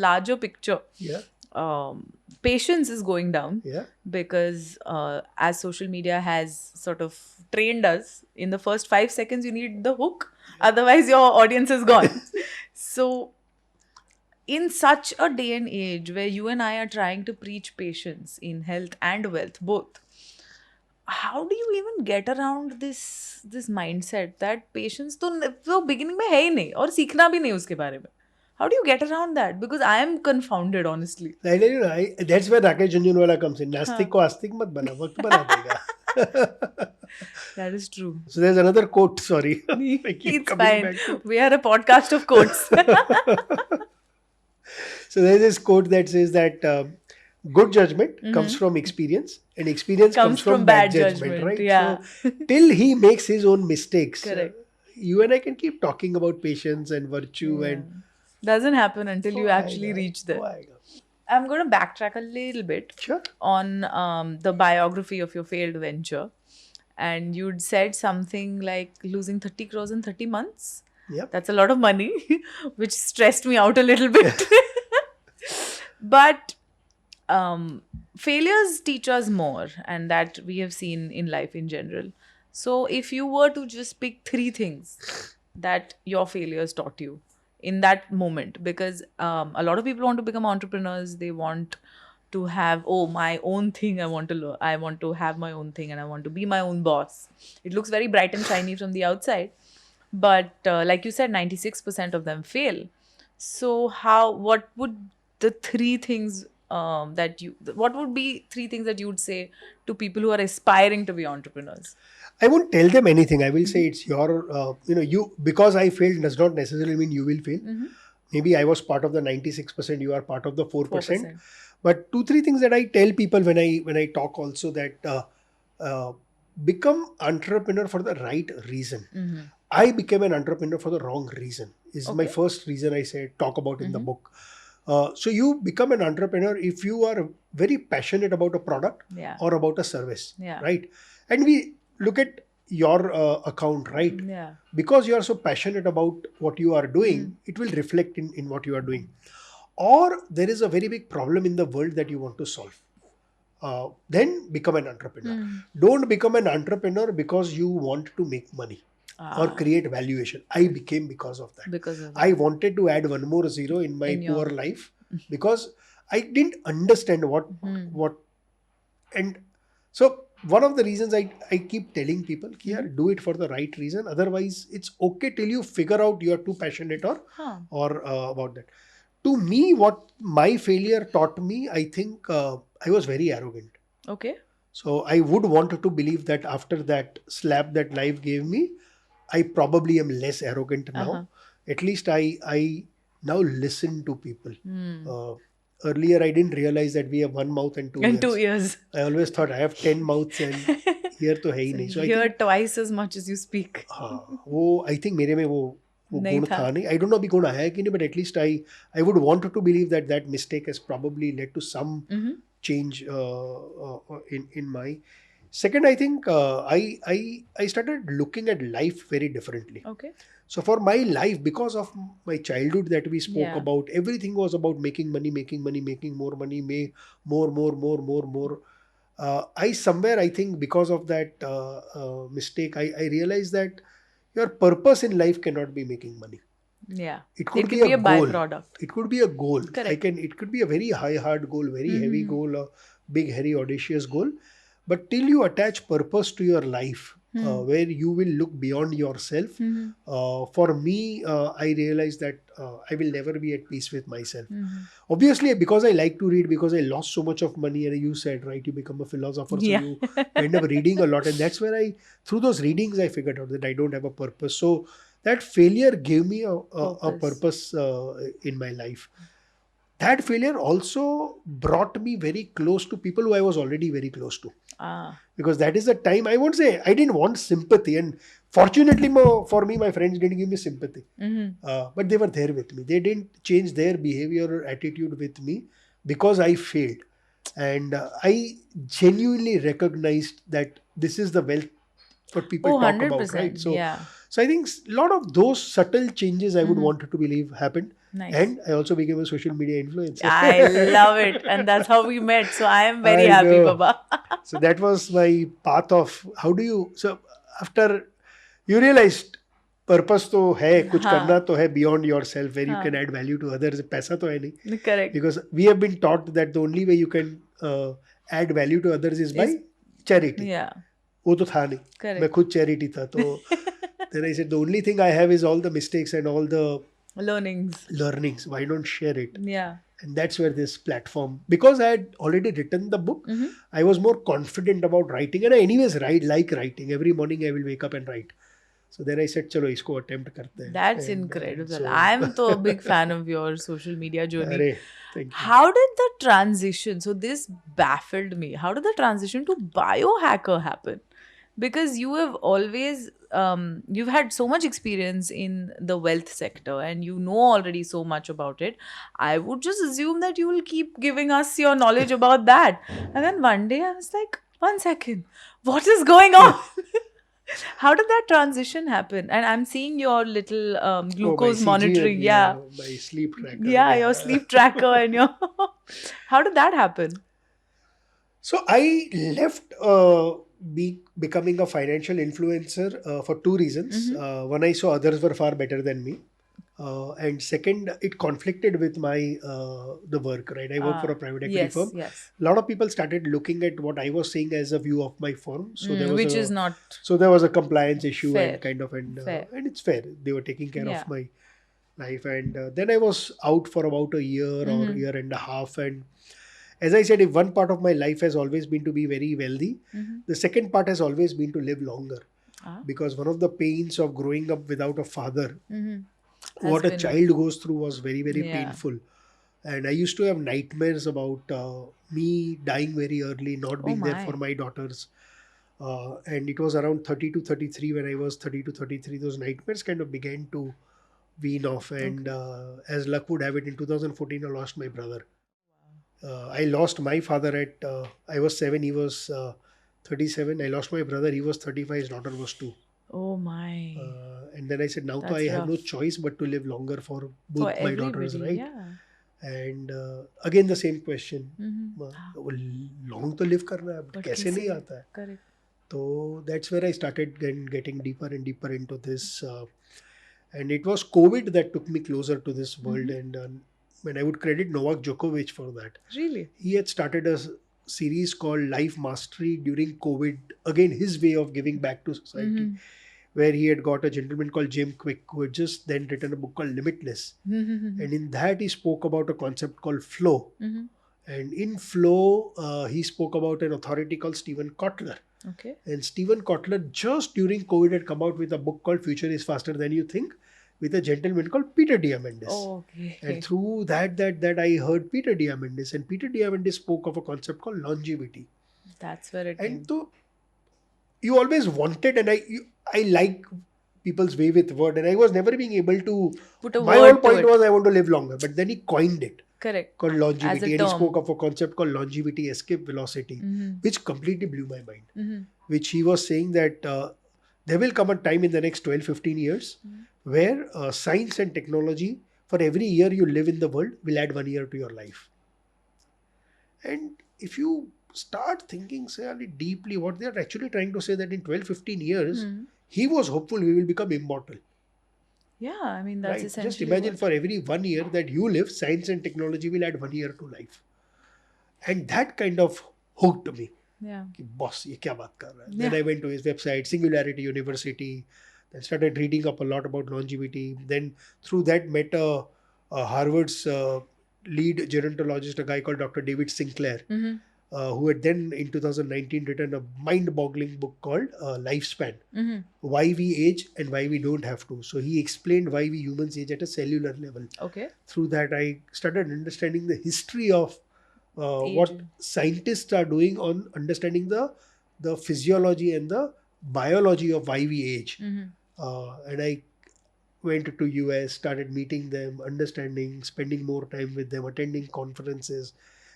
larger picture, Yeah. patience is going down. Yeah. Because as social media has sort of trained us, in the first 5 seconds you need the hook, otherwise your audience is gone. So in such a day and age where you and I are trying to preach patience in health and wealth both, how do you even get around this mindset that patience तो beginning में है ही नहीं और सीखना भी नहीं उसके बारे में? How do you get around that? Because I am confounded, honestly. That's where Rakesh Jhunjhunwala comes in. नास्तिक को आस्तिक मत बना, वक्त बना देगा. That is true. So there's another quote. Sorry, I keep It's coming fine. back to. We are a podcast of quotes. So there's this quote that says that good judgment comes from experience, and experience comes from bad judgment, right? Yeah. So till he makes his own mistakes, Correct. you and I can keep talking about patience and virtue and Doesn't happen until you actually reach there. I'm going to backtrack a little bit on the biography of your failed venture. And you'd said something like losing 30 crores in 30 months. Yep. That's a lot of money, which stressed me out a little bit. But failures teach us more, and that we have seen in life in general. So if you were to just pick 3 things that your failures taught you in that moment, because a lot of people want to become entrepreneurs, they want to have my own thing, I want to have my own thing, and I want to be my own boss. It looks very bright and shiny from the outside, but like you said, 96% of them fail. So what would the 3 things what would be 3 things that you would say to people who are aspiring to be entrepreneurs? I won't tell them anything. I will say it's your, because I failed does not necessarily mean you will fail. Maybe I was part of the 96%, you are part of the 4%. But 2-3 things that I tell people when I talk also, that become entrepreneur for the right reason. I became an entrepreneur for the wrong reason. Is my first reason I talk about in the book. So you become an entrepreneur if you are very passionate about a product or about a service, right? And we look at your account, right? Yeah. Because you are so passionate about what you are doing, it will reflect in what you are doing. Or there is a very big problem in the world that you want to solve. Then become an entrepreneur. Don't become an entrepreneur because you want to make money or create valuation. I became because of that. I wanted to add one more zero in my poor life because I didn't understand what and so one of the reasons I keep telling people here, do it for the right reason. Otherwise, it's okay till you figure out you're too passionate or about that. To me, what my failure taught me, I think I was very arrogant. Okay. So I would want to believe that after that slap that life gave me, I probably am less arrogant now. At least I now listen to people. Earlier, I didn't realize that we have one mouth and two In ears. 2 years. I always thought I have 10 mouths and ear तो है ही नहीं. So I Hear think twice as much as you speak. हाँ वो I think मेरे में वो नहीं गुण था. था नहीं. I don't know अभी गुण आया है कि नहीं, but at least I would want to believe that mistake has probably led to some change in my. Second, I think I started looking at life very differently. Okay. So for my life, because of my childhood that we spoke Yeah. about, everything was about making money, making more money, more. I think because of that mistake, I realized that your purpose in life cannot be making money. Yeah. It could be be a goal. byproduct. It could be a goal. Correct. It could be a very hard goal, very heavy goal, a big, hairy, audacious goal. But till you attach purpose to your life, where you will look beyond yourself, for me, I realized that I will never be at peace with myself. Obviously, because I like to read, because I lost so much of money, and you said, right, you become a philosopher, so Yeah. you end up reading a lot. And that's where through those readings, I figured out that I don't have a purpose. So that failure gave me a purpose in my life. That failure also brought me very close to people who I was already very close to. Because that is the time, I won't say I didn't want sympathy, and fortunately for me, my friends didn't give me sympathy, but they were there with me. They didn't change their behavior or attitude with me because I failed, and I genuinely recognized that this is the wealth what people talk about, right? So, Yeah. so I think a lot of those subtle changes I would want to believe happened. Nice. And I also became a social media influencer. I love it. And that's how we met. So I am very I happy, know. Baba. So that was my path of so after you realized purpose तो है, कुछ करना तो है beyond yourself, where you can add value to others. पैसा तो है नहीं. Correct. Because we have been taught that the only way you can add value to others is by charity. Yeah. वो तो था नहीं. Correct. मैं खुद charity था. तो then I said the only thing I have is all the mistakes and all the learnings. Why don't share it? Yeah. And that's where this platform, because I had already written the book, I was more confident about writing, and I anyways like writing. Every morning I will wake up and write. So then I said, chalo, isko attempt karte hain. That's And, incredible. so- I'm so a big fan of your social media journey. Arey, thank you. How did the transition, so this baffled me, how did the transition to biohacker happen? Because you have always, you've had so much experience in the wealth sector and you know already so much about it. I would just assume that you will keep giving us your knowledge about that. And then one day I was like, 1 second, what is going on? How did that transition happen? And I'm seeing your little glucose my monitoring. CGM, Yeah. my sleep tracker. Yeah, your sleep tracker and your. How did that happen? So I left becoming a financial influencer for two reasons. One, I saw others were far better than me. And second, it conflicted with my the work, right? I work for a private equity firm. Yes. A lot of people started looking at what I was seeing as a view of my firm. So there was Which is not. So there was a compliance issue Fair. and kind of Fair. and it's fair. They were taking care Yeah. of my life, and then I was out for about a year or year and a half. And as I said, if one part of my life has always been to be very wealthy, the second part has always been to live longer. Because one of the pains of growing up without a father, what a child goes through was very, very painful. And I used to have nightmares about me dying very early, not being there for my daughters. And it was around 30 to 33 when I was 30 to 33. Those nightmares kind of began to wean off. And as luck would have it, in 2014, I lost my brother. I lost my father at, I was 7, he was 37. I lost my brother, he was 35, his daughter was 2. Oh my. And then I said, now I have no choice but to live longer for both my daughters, right? Yeah. And again the same question, long to live karna hai, kaise nahi aata hai? Correct. So that's where I started getting deeper and deeper into this. And it was COVID that took me closer to this world. And and I would credit Novak Djokovic for that. Really? He had started a series called Life Mastery during COVID. Again, his way of giving back to society, where he had got a gentleman called Jim Quick who had just then written a book called Limitless. And in that, he spoke about a concept called flow. And in flow, he spoke about an authority called Stephen Kotler. Okay. And Stephen Kotler, just during COVID, had come out with a book called Future is Faster Than You Think, with a gentleman called Peter Diamandis. Okay. And through that I heard Peter Diamandis, and Peter Diamandis spoke of a concept called longevity. That's where it And came. so you always wanted, and I like people's way with word, and I was never being able to. Put a My word whole point to it. was I want to live longer, but then he coined it Correct. called longevity, As a and he term. spoke of a concept called longevity escape velocity, which completely blew my mind. Which he was saying that there will come a time in the next 12-15 years where science and technology, for every year you live in the world, will add 1 year to your life. And if you start thinking, say, deeply, what they are actually trying to say, that in 12-15 years, he was hopeful we will become immortal. Yeah, I mean, that's Right? essentially Just imagine what... for every 1 year that you live, science and technology will add 1 year to life. And that kind of hooked me. Yeah. कि boss ये क्या बात कर रहा है? Yeah. Then I went to his website, Singularity University, then started reading up a lot about longevity. Then through that met Harvard's lead gerontologist, a guy called Dr. David Sinclair, who had then in 2019 written a mind-boggling book called Lifespan, Why We Age and Why We Don't Have to. So he explained why we humans age at a cellular level. Okay. Through that I started understanding the history of what Aging. scientists are doing on understanding the physiology and the biology of why we age. And I went to US, started meeting them, understanding, spending more time with them, attending conferences.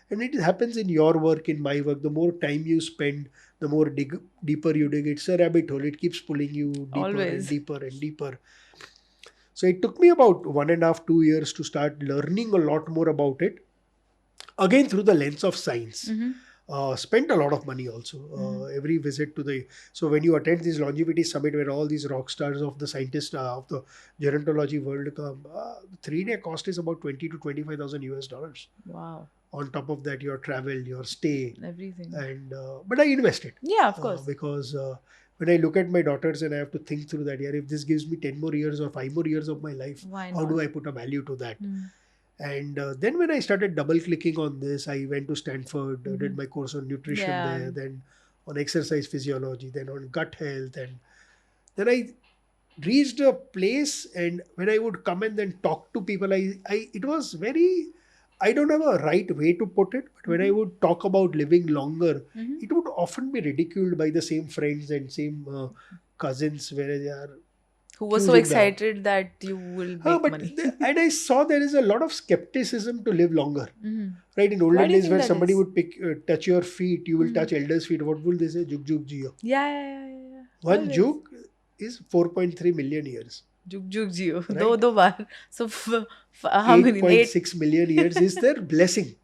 And it happens in your work, in my work. The more time you spend, the more deeper you dig. It's a rabbit hole. It keeps pulling you deeper Always. and deeper and deeper. So it took me about 1.5, 2 years to start learning a lot more about it. Again, through the lens of science. Spent a lot of money also. Every visit to the... So when you attend this longevity summit where all these rock stars of the scientists of the gerontology world come, 3-day cost is about 20 to 25,000 US dollars. Wow. On top of that, your travel, your stay. Everything. And but I invested. Yeah, of course. Because when I look at my daughters and I have to think through that, if this gives me 10 more years or 5 more years of my life, Why how not? do I put a value to that? And then when I started double clicking on this, I went to Stanford, did my course on nutrition there, then on exercise physiology, then on gut health. And then I reached a place, and when I would come and then talk to people, it was very... I don't have a right way to put it, but when I would talk about living longer, it would often be ridiculed by the same friends and same cousins, where they are... Who was so excited that you will make money. And I saw there is a lot of skepticism to live longer. Right? In olden days, where somebody would touch your feet, you will touch elders' feet. What will they say? Juk juk jiyo. Yeah. One juk is 4.3 million years. Juk juk jiyo. Right? Do baar. So how many? 8.6 million years is their blessing.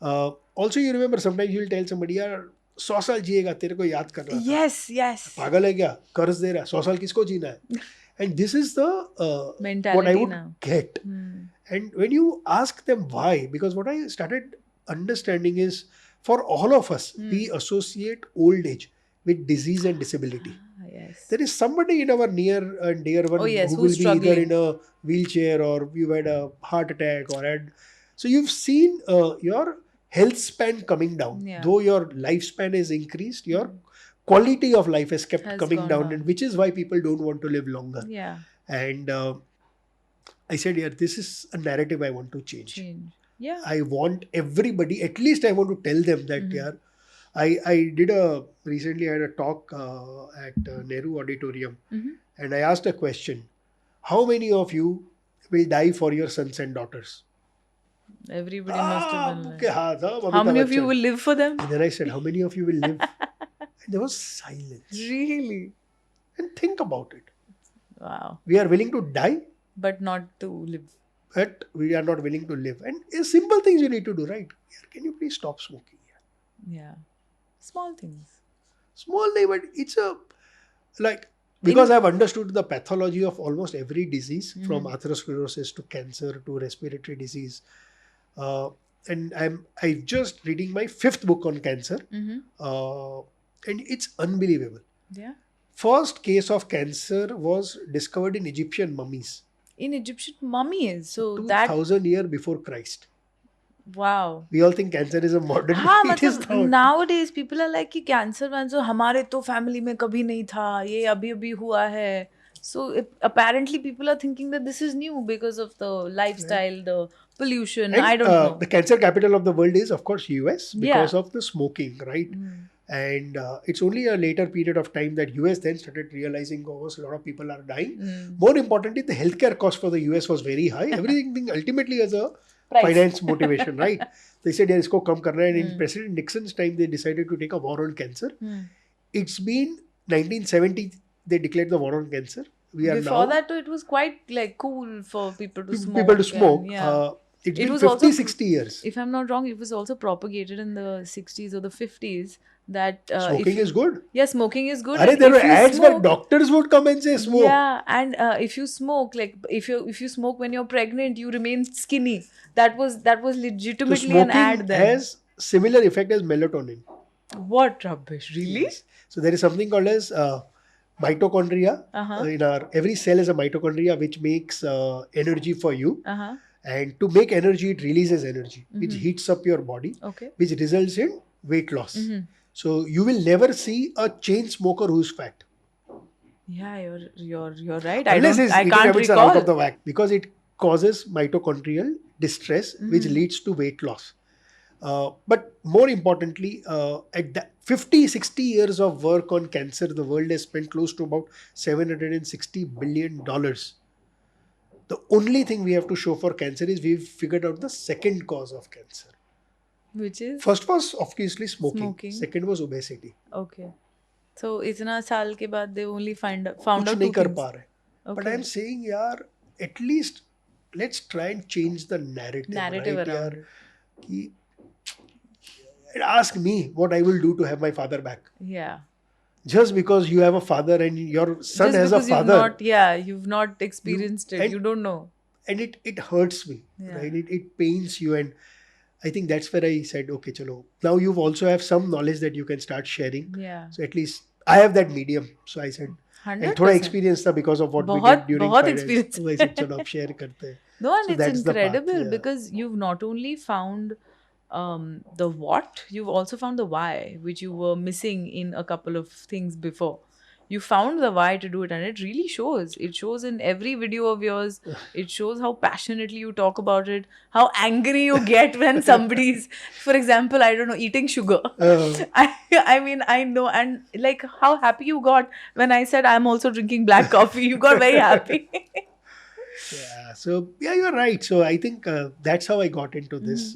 Also, you remember sometimes you will tell somebody, यार 100 साल जिएगा, तेरे को याद कर रहा था. Yes. पागल है क्या? कर्ज दे रहा है. 100 साल किसको जीना है? And this is the what I would get. And when you ask them why, because what I started understanding is, for all of us, we associate old age with disease and disability. Yes. There is somebody in our near and dear one who will be either in a wheelchair, or you had a heart attack, or had... So you've seen your health span coming down. Yeah. Though your lifespan is increased, your quality of life has kept coming down, and which is why people don't want to live longer. Yeah. And I said, this is a narrative I want to change. Yeah. I want everybody, at least I want to tell them that, I did recently I had a talk at Nehru Auditorium, and I asked a question: how many of you will die for your sons and daughters? Everybody must have been like, how many of you will live for them? And then I said, how many of you will live? And there was silence. Really? And think about it. Wow. We are willing to die, but not to live. But we are not willing to live. And simple things you need to do, right? Can you please stop smoking? Yeah. Small things. Small thing, but it's like Because I've understood the pathology of almost every disease, from atherosclerosis to cancer to respiratory disease. And I'm just reading my 5th book on cancer. And it's unbelievable. Yeah. First case of cancer was discovered in Egyptian mummies. In Egyptian mummies. So that 2000 years before Christ. wow. We all think cancer is a modern हाँ it is मतलब not. nowadays people are like कि cancer वैंसर हमारे तो family में कभी नहीं था ये अभी अभी हुआ है so apparently people are thinking that this is new because of the lifestyle the pollution And I don't know the cancer capital of the world is, of course, US because Yeah. of the smoking, right? And it's only a later period of time that US then started realizing, oh, a lot of people are dying. More importantly, the healthcare cost for the US was very high. Everything being ultimately as a Price. finance motivation, right? They said, yeah, isko kam karna hai. And in President Nixon's time, they decided to take a war on cancer. It's been 1970, they declared the war on cancer. We are before now that it was quite like cool for people to smoke people to smoke. and, yeah. It's It been was 50, also 60 years. if I'm not wrong it was also propagated in the 60s or the 50s that Smoking is good. yeah smoking is good Arey, and there if were you ads where smoke, doctors would come and say smoke. yeah and if you smoke like if you smoke when you're pregnant you remain skinny that was So legitimately an ad smoking then has similar effect as melatonin. what rubbish really Yes. So there is something called as mitochondria. In our every cell is a mitochondria which makes energy for you. And to make energy, it releases energy, which heats up your body, okay which results in weight loss. So you will never see a chain smoker who's fat. yeah you're right Unless his I eating can't habits are out recall of the whack, because it causes mitochondrial distress, which leads to weight loss. But more importantly, at the 50, 60 years of work on cancer, the world has spent close to about $760 billion. The only thing we have to show for cancer is we've figured out the second cause of cancer. which is First was obviously smoking. Smoking. Second was obesity. okay so इतना साल के बाद they only found कुछ out नहीं two कर things पा रहे. But Okay. I'm saying, yaar, at least let's try and change the narrative, narrative right? around Yaar, it कि, ask me what I will do to have my father back. yeah Just because you have a father and your son just has a because father, you've not experienced it and- you don't know and it hurts me, Yeah. right? It pains you, and I think that's where I said, okay, chalo. Now you also have some knowledge that you can start sharing. yeah So at least I have that medium. So I said, and thoda 100% experience tha because of what we बहुत- did during बहुत finance. experience. So I said, chalo, ab share karte hain. no and So it's that's the path, incredible yeah. because you've not only found the what you've also found the why which you were missing in a couple of things before you found the why to do it and it really shows in every video of yours it shows how passionately you talk about it how angry you get when somebody's for example I don't know eating sugar I mean I know and like how happy you got when I said I'm also drinking black coffee you got very happy Yeah, so yeah, you're right. So I think that's how I got into this.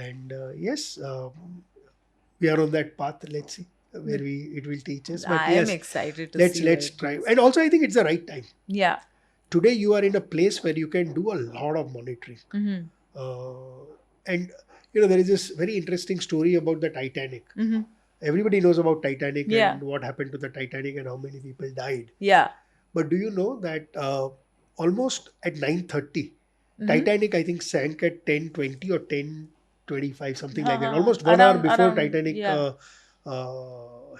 And yes, we are on that path. Let's see where it will teach us. But I yes, am excited to let's see where let's it try. goes. And also, I think it's the right time. Yeah. Today, you are in a place where you can do a lot of monitoring. And there is this very interesting story about the Titanic. Everybody knows about Titanic Yeah. and what happened to the Titanic and how many people died. Yeah. But do you know that almost at 9:30, Titanic, I think, sank at 10:20 or 10:25, something like that. Almost 1 hour before Titanic yeah.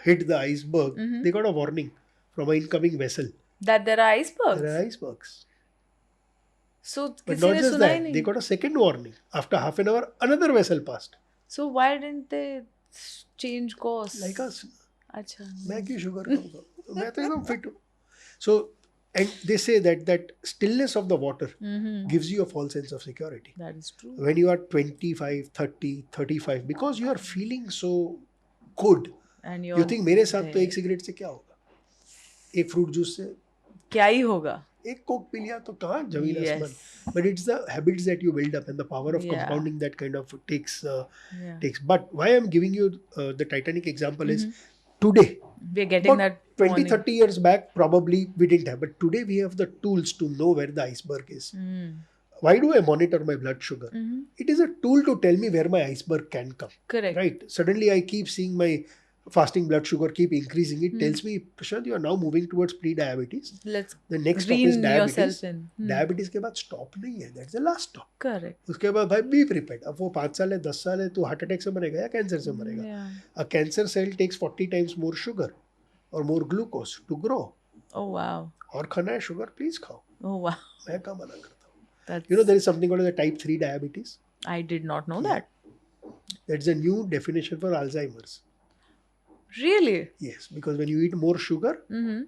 hit the iceberg, they got a warning from an incoming vessel. That there are icebergs. There are icebergs. So But किसी not ने just सुना ही that, नहीं. they got a second warning. After half an hour, another vessel passed. So why didn't they change course? Like us. अच्छा. मैं क्यों sugar खाऊंगा? मैं तो एकदम fit हूँ. So, and they say that stillness of the water gives you a false sense of security. That is true. When you are 25, 30, 35, because you are feeling so good, And you think मेरे साथ तो एक cigarette से क्या होगा? एक fruit juice से क्या ही होगा? एक कोक पी लिया तो कहाँ जमीन Yes. आसमान. But it's the habits that you build up and the power of Yeah. compounding that kind of takes. Yeah. But why I'm giving you the Titanic example is today. We're getting About that 20, warning. 30 years back, probably we didn't have. But today we have the tools to know where the iceberg is. Why do I monitor my blood sugar? It is a tool to tell me where my iceberg can come. Correct. Right? Suddenly I keep seeing my fasting blood sugar keep increasing, it tells me, Prashant, you are now moving towards pre-diabetes. Let's The next stop is rein diabetes. yourself in. Diabetes के बाद stop नहीं है, that's the last stop. Correct. उसके बाद भाई be prepared. अब वो 5 साल है 10 साल है, तो हार्ट अटैक से मरेगा या कैंसर से मरेगा. Yeah. A cancer cell takes 40 times more sugar or more glucose to grow. Oh wow. और खाना है sugar, please खाओ. Oh wow. मैं कहाँ मना करता हूँ. That's, You know, there is something called as a type 3 diabetes. I did not know that. That's a new definition for Alzheimer's. Really? Yes, because when you eat more sugar, Mm-hmm.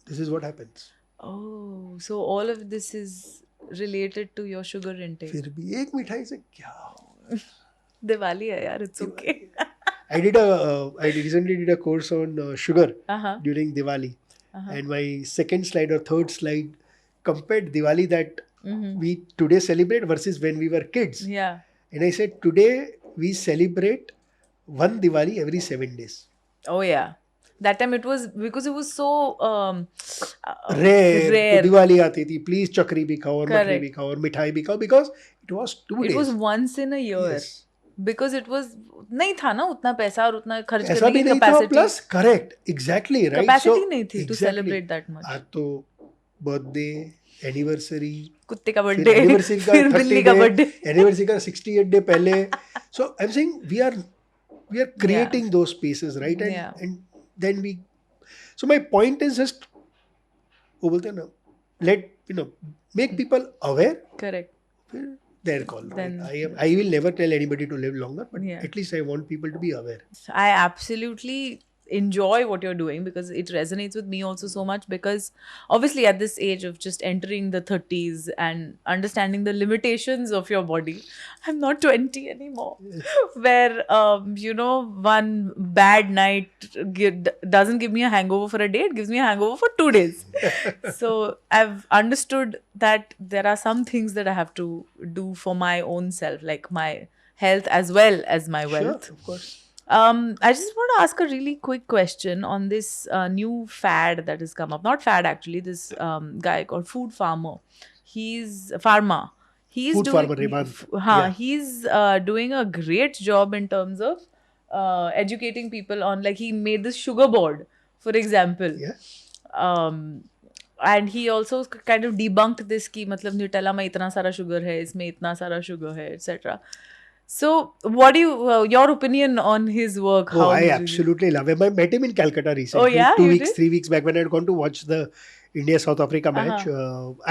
this is what happens. Oh, so all of this is related to your sugar intake. फिर भी एक मिठाई से क्या हो? Diwali hai yaar, it's okay. I recently did a course on sugar Uh-huh. during Diwali, and my second slide or third slide compared Diwali that we today celebrate versus when we were kids. Yeah. And I said today we celebrate one Diwali every 7 days. Oh yeah. That time it was because it was so Rare. rare. तो दिवाली आती थी, please चकरी भी खाओ और मठरी Correct. भी खाओ और मिठाई भी खाओ, because it was 2 It days. was once in a year. Yes. Because it was नहीं था ना उतना पैसा और उतना खर्च ऐसा करने भी की नहीं था, capacity. plus correct, exactly right. Capacity So, नहीं थी to exactly. celebrate that much. आज तो birthday, anniversary, कुत्ते का फिर बर्थडे, anniversary का फिर 30 बिल्ली का day, बर्थडे. anniversary का 68 day पहले. So I'm saying we are creating those spaces, right? And Yeah. and then we. So my point is just, वो बोलते हैं ना, let make people aware. Correct. Their call. Then- Right? I will never tell anybody to live longer, but Yeah. at least I want people to be aware. I absolutely enjoy what you're doing because it resonates with me also so much, because obviously at this age of just entering the 30s and understanding the limitations of your body, I'm not 20 anymore, where one bad night doesn't give me a hangover for a day, it gives me a hangover for 2 days. So I've understood that there are some things that I have to do for my own self, like my health as well as my wealth. Sure, of course. I just want to ask a really quick question on this new fad that has come up. Not fad, actually. This guy called FoodPharmer. He's Pharma. He's FoodPharmer, doing. Reban. Yeah. He's doing a great job in terms of educating people on, like, he made this sugar board, for example. Yeah. And he also kind of debunked this कि मतलब Nutella में इतना सारा sugar है, इसमें इतना सारा sugar है, etc. So, what do you, your opinion on his work? Oh, I absolutely love him. I met him in Calcutta recently. Oh, yeah? 2 You weeks, did? 3 weeks back when I had gone to watch the India-South Africa match.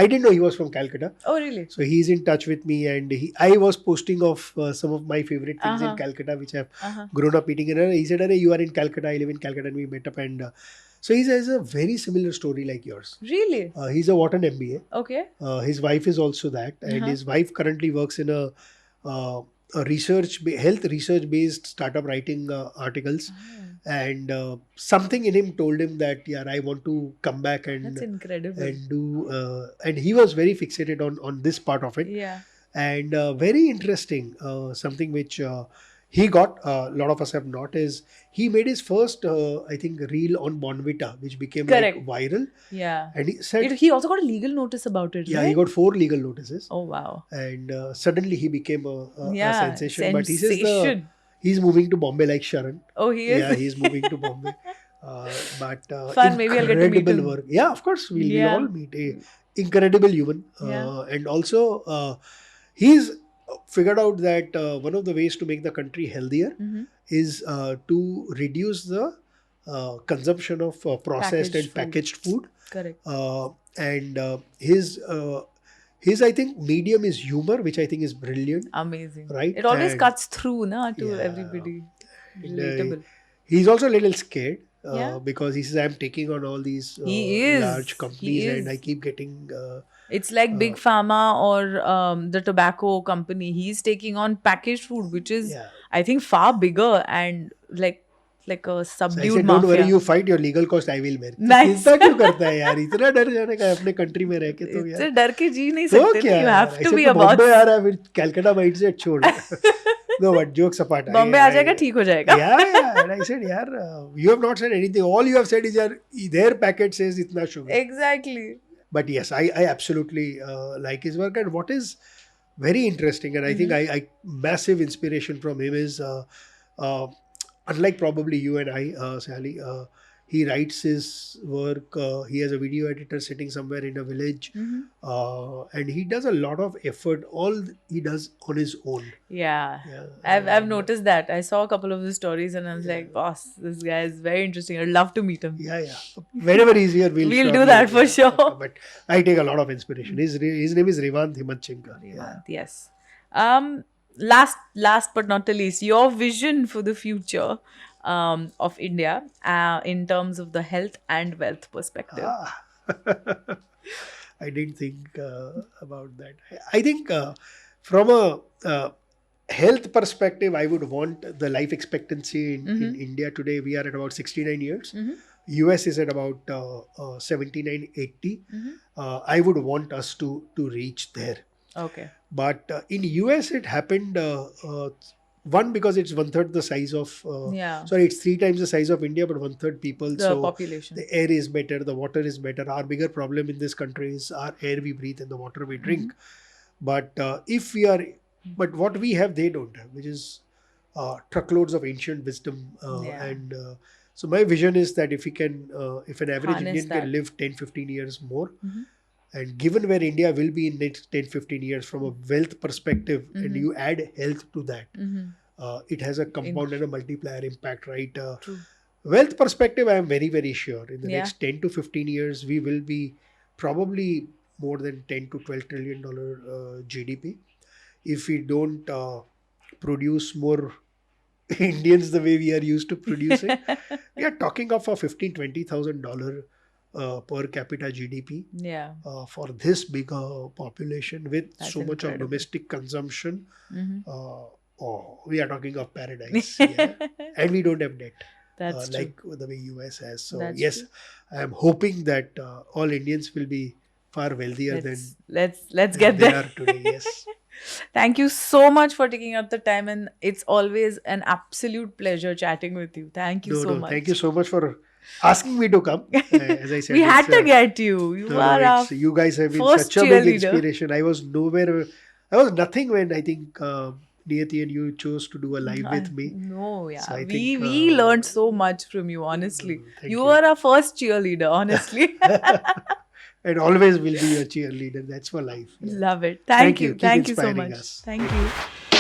I didn't know he was from Calcutta. Oh, really? So he's in touch with me, and I was posting of some of my favorite things in Calcutta, which I've grown up eating. And he said, "Arey, you are in Calcutta, I live in Calcutta," and we met up. And so he has a very similar story like yours. Really? He's a Wharton MBA. Okay. His wife is also that, and his wife currently works in a health research based startup writing articles. And something in him told him that, yeah, I want to come back and That's incredible. and do and he was very fixated on this part of it. Yeah. And very interesting, something which he got, a lot of us have not, is he made his first I think reel on Bonvita, which became Correct. like viral. Yeah. And he said, He also got a legal notice about it, yeah, right? he got 4 legal notices. Oh, wow. And suddenly he became a Yeah, sensation. But he says sensation. he's moving to Bombay like Sharan. Oh, he is? Yeah, he's moving to Bombay. But Fun, maybe I'll get to meet incredible him. work. Yeah, of course, we'll Yeah. all meet. Incredible human. Yeah. And also, he's figured out that one of the ways to make the country healthier is to reduce the consumption of processed Packaged and packaged food. Correct. And his I think medium is humor, which I think is brilliant. Amazing. Right? It always And- cuts through to Yeah. everybody. And, Relatable. he's also a little scared Yeah. because he says, I'm taking on all these He is. large companies He and is. I keep getting It's like Big Pharma or the tobacco company. He's taking on packaged food, which is, Yeah. I think, far bigger and like a So I subdued said, don't mafia. worry, you fight your legal cost, I will bear. तो Nice. चिंता क्यों करता है यार, इतना डर जाने का है अपने कंट्री में रह के तो इससे यार डर के जी नहीं तो सकते क्या ना, you यार, have to ऐसे be तो a boss. बॉम्बे आ रहा है, फिर कलकत्ता माइंड से छोड़ no but jokes apart Bombay आ जाएगा, ठीक हो जाएगा. yeah and I said यार you have not said anything, all you have said is यार their packet says इतना sugar. Exactly. But yes, I absolutely like his work. And what is very interesting, and I think I massive inspiration from him is unlike probably you and I, Sally, he writes his work. He has a video editor sitting somewhere in a village, Mm-hmm. and he does a lot of effort. All he does on his own. Yeah. Yeah, I've and noticed that. I saw a couple of the stories and I was yeah, like, boss, this guy is very interesting. I'd love to meet him. yeah. Whenever he's here, we'll We'll do surely, that for sure. But I take a lot of inspiration. His name is Revant Himanchenka. Yeah. Revant, yes. Last but not the least, your vision for the future of India in terms of the health and wealth perspective. Ah. I didn't think about that. I think from a health perspective, I would want the life expectancy in India today. We are at about 69 years. US is at about 79, 80. I would want us to reach there. Okay. But in US, it happened. One, because it's one third the size of Yeah. sorry, it's 3 times the size of India, but one third people. The So population. the air is better, the water is better. Our bigger problem in this country is our air we breathe and the water we drink. But if we are, but what we have, they don't have, which is truckloads of ancient wisdom. Yeah. And so my vision is that if we can, if an average Harness Indian that. can live 10, 15 years more, and given where India will be in next 10, 15 years from a wealth perspective, and you add health to that, it has a compound and a multiplier impact, right? True. Wealth perspective, I am very, very sure in the Yeah. next 10 to 15 years, we will be probably more than 10 to 12 trillion dollar GDP. If we don't produce more Indians the way we are used to producing, we are talking of a $15,000-$20,000 per capita GDP Yeah. for this bigger population with That's so much of incredible. domestic consumption. Mm-hmm. We are talking of paradise. Yeah. And we don't have debt. That's true. Like the way US has. So That's yes, true. I am hoping that all Indians will be far wealthier Let's than get they there. are today. Yes. Thank you so much for taking out the time, and it's always an absolute pleasure chatting with you. Thank you No, so no. much. Thank you so much for asking me to come. As I said, We had it's, to get you. You no, are our you guys have been first such a big cheerleader. inspiration. I was nowhere. I was nothing when I think Niyati and you chose to do a live with me. No, yeah. So I we think, learned so much from you, honestly. thank You you. were our first cheerleader, honestly. And always will be your cheerleader. That's for life. Yeah. Love it. Thank Thank you. you. Keep Thank you so inspiring much. us. Thank you.